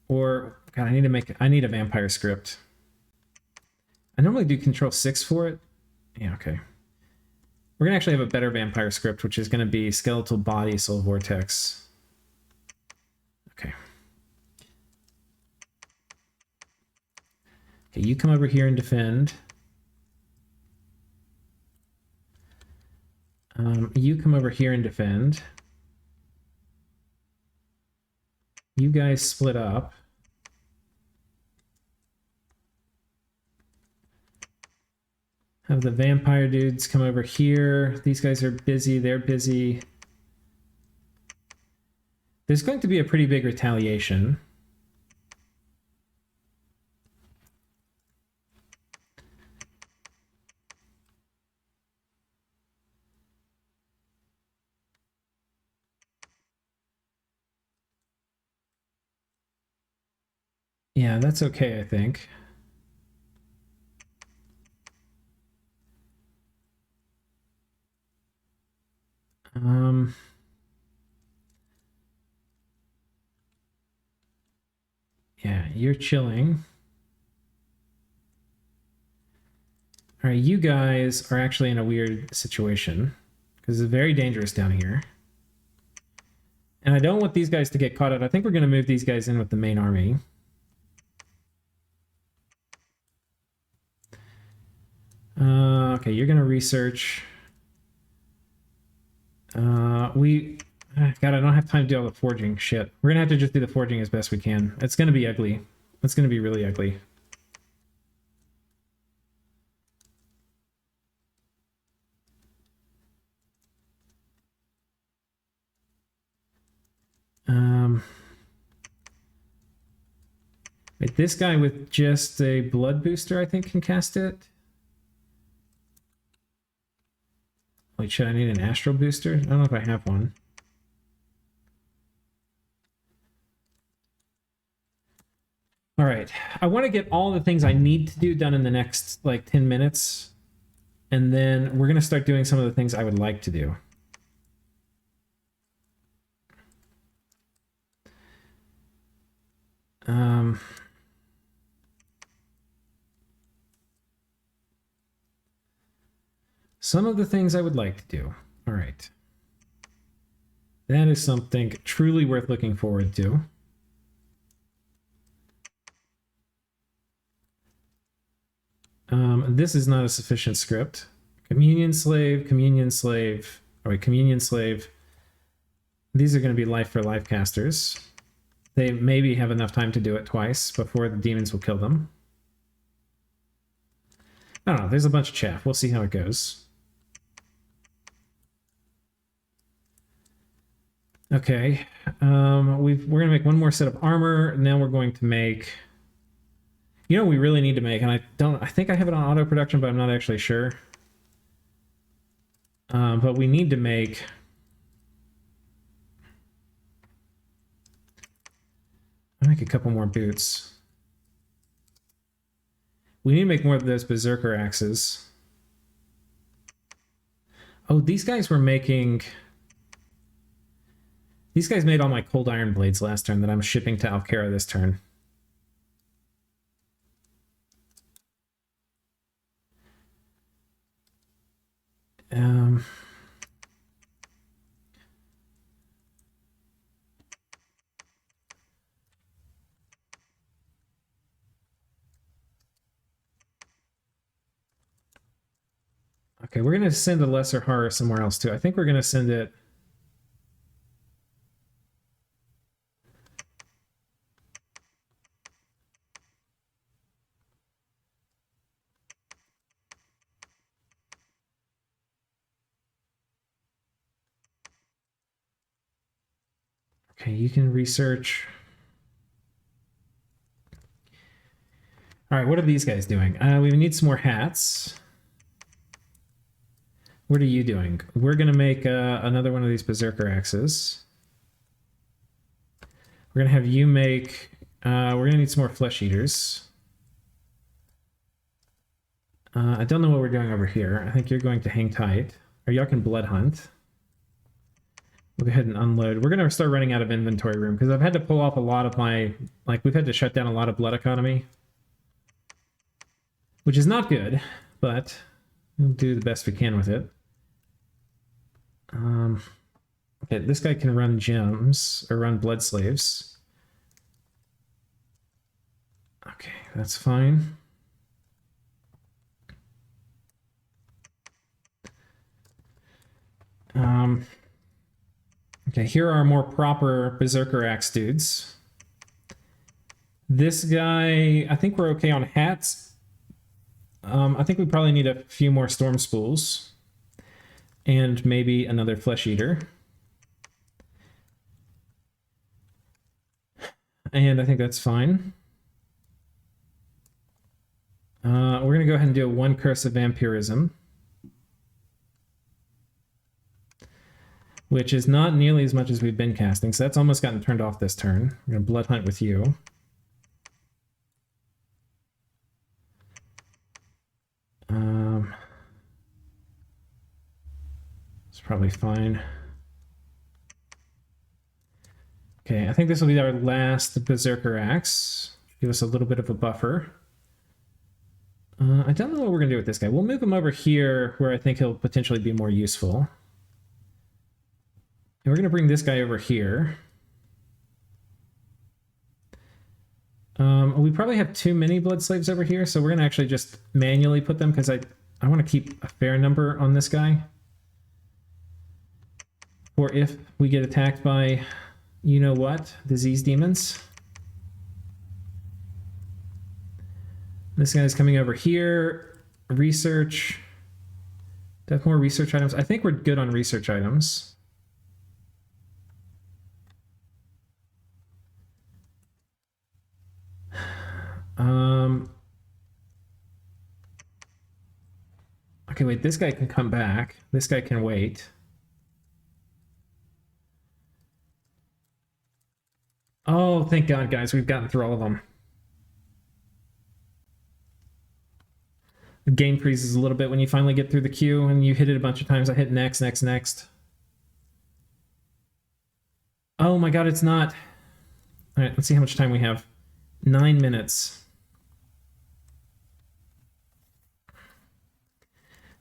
Or, God, I need a vampire script. I normally do Control 6 for it. Yeah, okay. We're going to actually have a better vampire script, which is going to be Skeletal Body, Soul Vortex. Okay. Okay, you come over here and defend. You come over here and defend. You guys split up. Have the vampire dudes come over here. These guys are busy. They're busy. There's going to be a pretty big retaliation. Yeah, that's okay, I think. Yeah, you're chilling. All right, you guys are actually in a weird situation because it's very dangerous down here. And I don't want these guys to get caught out. I think we're going to move these guys in with the main army. Okay, you're going to research. God, I don't have time to do all the forging shit. We're going to have to just do the forging as best we can. It's going to be ugly. It's going to be really ugly. Wait, this guy with just a blood booster, I think, can cast it. Wait, should I need an astral booster? I don't know if I have one. All right, I want to get all the things I need to do done in the next, like, 10 minutes. And then we're going to start doing some of the things I would like to do. Some of the things I would like to do. All right. That is something truly worth looking forward to. This is not a sufficient script. Communion slave, communion slave. Oh wait, communion slave. These are going to be life for life casters. They maybe have enough time to do it twice before the demons will kill them. I don't know. There's a bunch of chaff. We'll see how it goes. Okay. We're going to make one more set of armor. Now we're going to make You know what we really need to make, and I think I have it on auto production, but I'm not actually sure. But we need to make... I'll make a couple more boots. We need to make more of those berserker axes. Oh, these guys were making... These guys made all my cold iron blades last turn that I'm shipping to Alkera this turn. Okay, we're going to send a lesser horror somewhere else too. I think we're going to send it... Okay, you can research. All right, what are these guys doing? We need some more hats. What are you doing? We're going to make another one of these berserker axes. We're going to have you make... we're going to need some more flesh eaters. I don't know what we're doing over here. I think you're going to hang tight. Or y'all can blood hunt. We'll go ahead and unload. We're going to start running out of inventory room because I've had to pull off a lot of my... Like, we've had to shut down a lot of blood economy. Which is not good, but we'll do the best we can with it. Okay, this guy can run gems, or run blood slaves. Okay, that's fine. Okay, here are more proper Berserker Axe dudes. This guy, I think we're okay on hats. I think we probably need a few more Storm Spools. And maybe another Flesh Eater. And I think that's fine. We're going to go ahead and do a 1 Curse of Vampirism. Which is not nearly as much as we've been casting, so that's almost gotten turned off this turn. We're going to Blood Hunt with you. It's probably fine. Okay, I think this will be our last Berserker Axe. Give us a little bit of a buffer. I don't know what we're going to do with this guy. We'll move him over here where I think he'll potentially be more useful. And we're going to bring this guy over here. We probably have too many blood slaves over here, so we're going to actually just manually put them because I want to keep a fair number on this guy. Or if we get attacked by, you know what, disease demons. This guy's coming over here. Research. Do I have more research items? I think we're good on research items. Okay, wait, this guy can come back. This guy can wait. Oh, thank God, guys, we've gotten through all of them. The game freezes a little bit when you finally get through the queue and you hit it a bunch of times. I hit next, next, next. Oh my God, it's not. All right, let's see how much time we have. 9 minutes.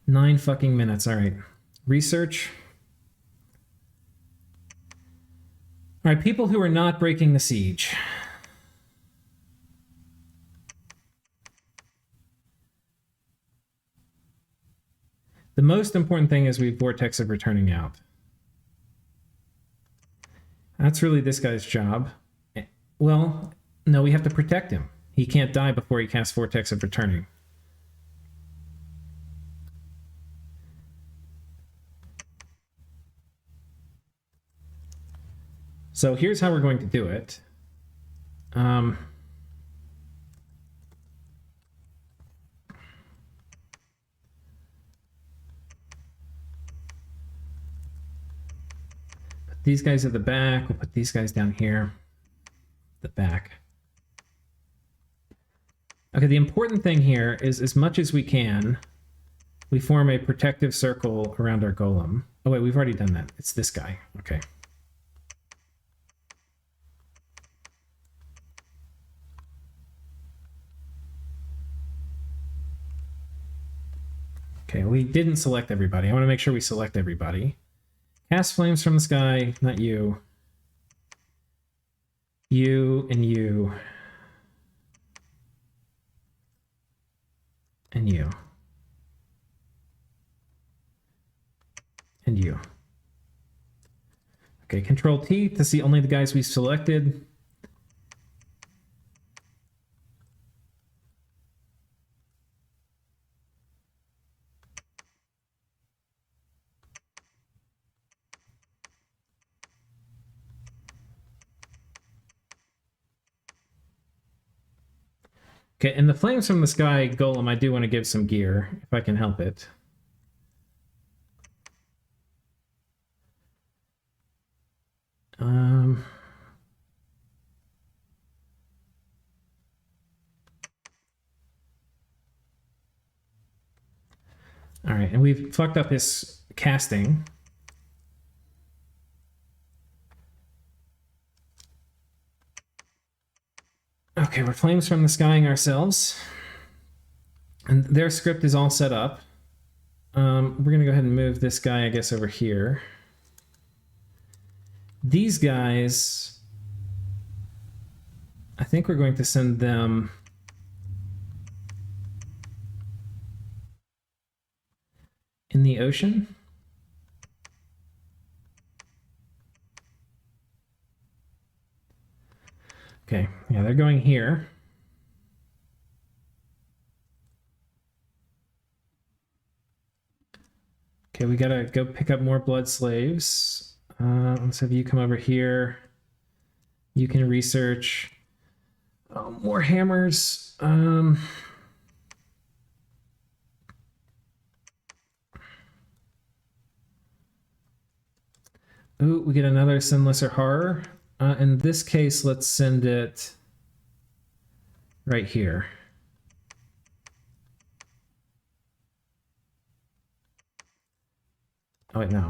9 fucking minutes. All right. Research. All right, people who are not breaking the siege. The most important thing is we have Vortex of returning out. That's really this guy's job. Well, no, we have to protect him. He can't die before he casts Vortex of returning. So here's how we're going to do it. These guys at the back. We'll put these guys down here. The back. Okay, the important thing here is, as much as we can, we form a protective circle around our golem. Oh wait, we've already done that. It's this guy. Okay. Okay, we didn't select everybody. I want to make sure we select everybody. Cast flames from the sky, not you. You and you. And you. And you. Okay, Control T to see only the guys we selected. Okay, and the flames from the sky golem, I do want to give some gear, if I can help it. All right, and we've fucked up his casting. Okay, we're flames from the skying ourselves. And their script is all set up. We're going to go ahead and move this guy, I guess, over here. These guys, I think we're going to send them in the ocean. Okay, yeah, they're going here. Okay, we gotta go pick up more blood slaves. Let's have you come over here. You can research more hammers. Ooh, we get another Sinless or Horror. In this case, let's send it right here. Oh, wait, no.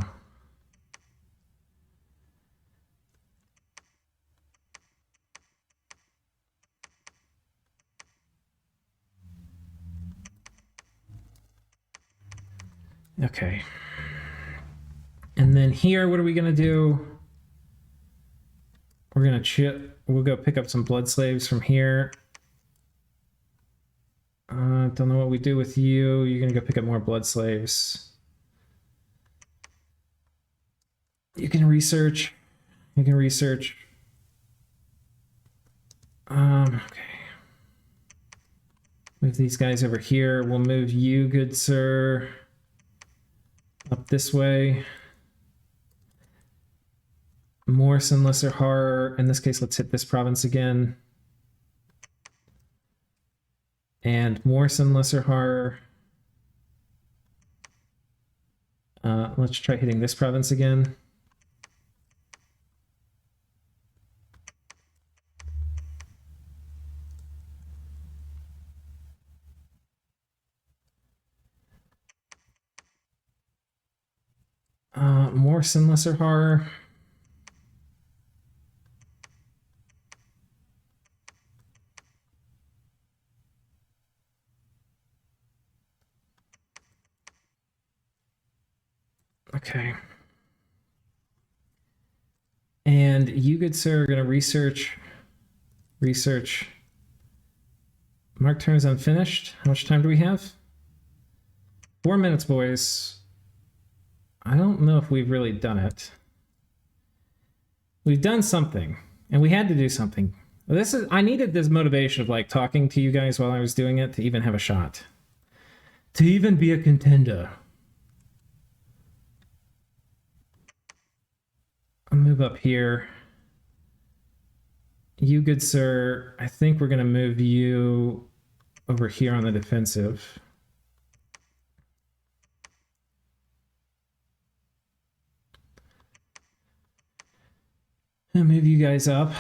Okay. And then here, what are we going to do? We're going to we'll go pick up some blood slaves from here. Don't know what we do with you. You're going to go pick up more blood slaves. You can research. You can research. Okay. Move these guys over here. We'll move you, good sir, up this way. More Sinless or Horror. In this case, let's hit this province again. And more Sinless or Horror. Let's try hitting this province again. More Sinless or Horror. Okay. And you, good sir, are going to research. Mark turns unfinished. How much time do we have? 4 minutes, boys. I don't know if we've really done it. We've done something, and we had to do something. I needed this motivation of like talking to you guys while I was doing it to even have a shot. To even be a contender. I'll move up here. You, good sir, I think we're going to move you over here on the defensive. I'll move you guys up.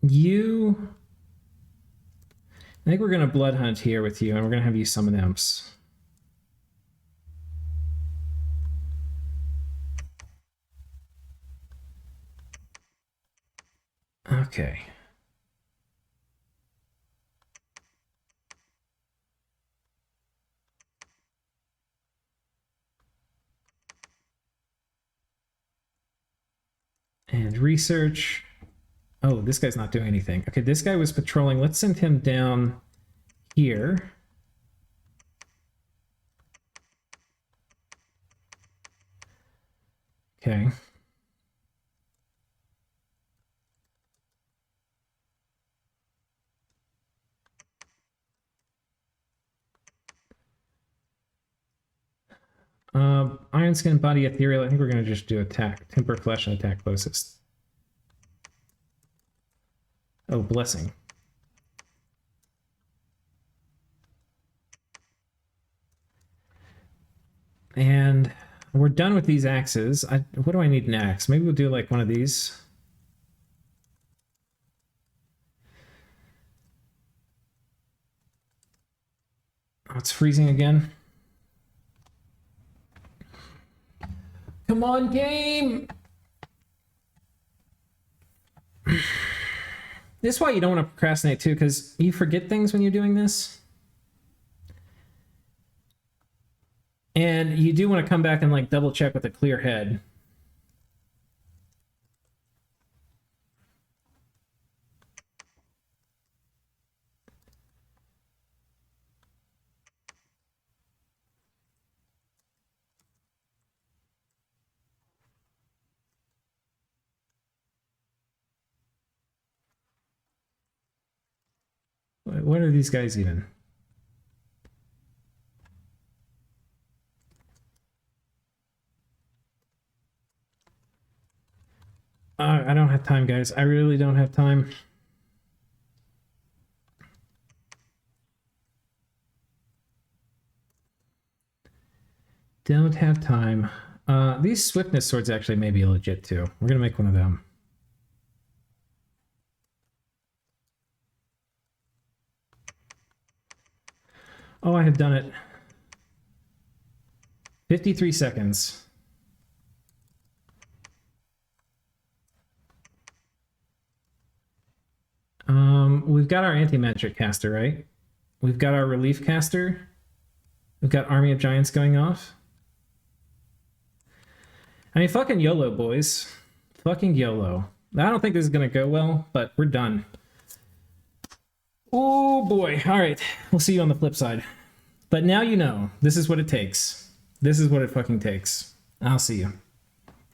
You... I think we're going to blood hunt here with you, and we're going to have you summon imps. Okay. And research. Oh, this guy's not doing anything. Okay, this guy was patrolling. Let's send him down here. Okay. Iron Skin, Body, Ethereal. I think we're going to just do attack. Temper, Flesh, and attack closest. Oh, Blessing. And we're done with these axes. What do I need an axe? Maybe we'll do like one of these. Oh, it's freezing again. Come on, game! This is why you don't want to procrastinate too, because you forget things when you're doing this. And you do want to come back and like double check with a clear head. What are these guys even? I don't have time, guys. I really don't have time. Don't have time. These swiftness swords actually may be legit too. We're gonna make one of them. Oh, I have done it. 53 seconds. We've got our anti-magic caster, right? We've got our relief caster. We've got Army of Giants going off. I mean, fucking YOLO, boys. Fucking YOLO. I don't think this is gonna go well, but we're done. Oh boy. All right. We'll see you on the flip side. But now you know. This is what it takes. This is what it fucking takes. I'll see you.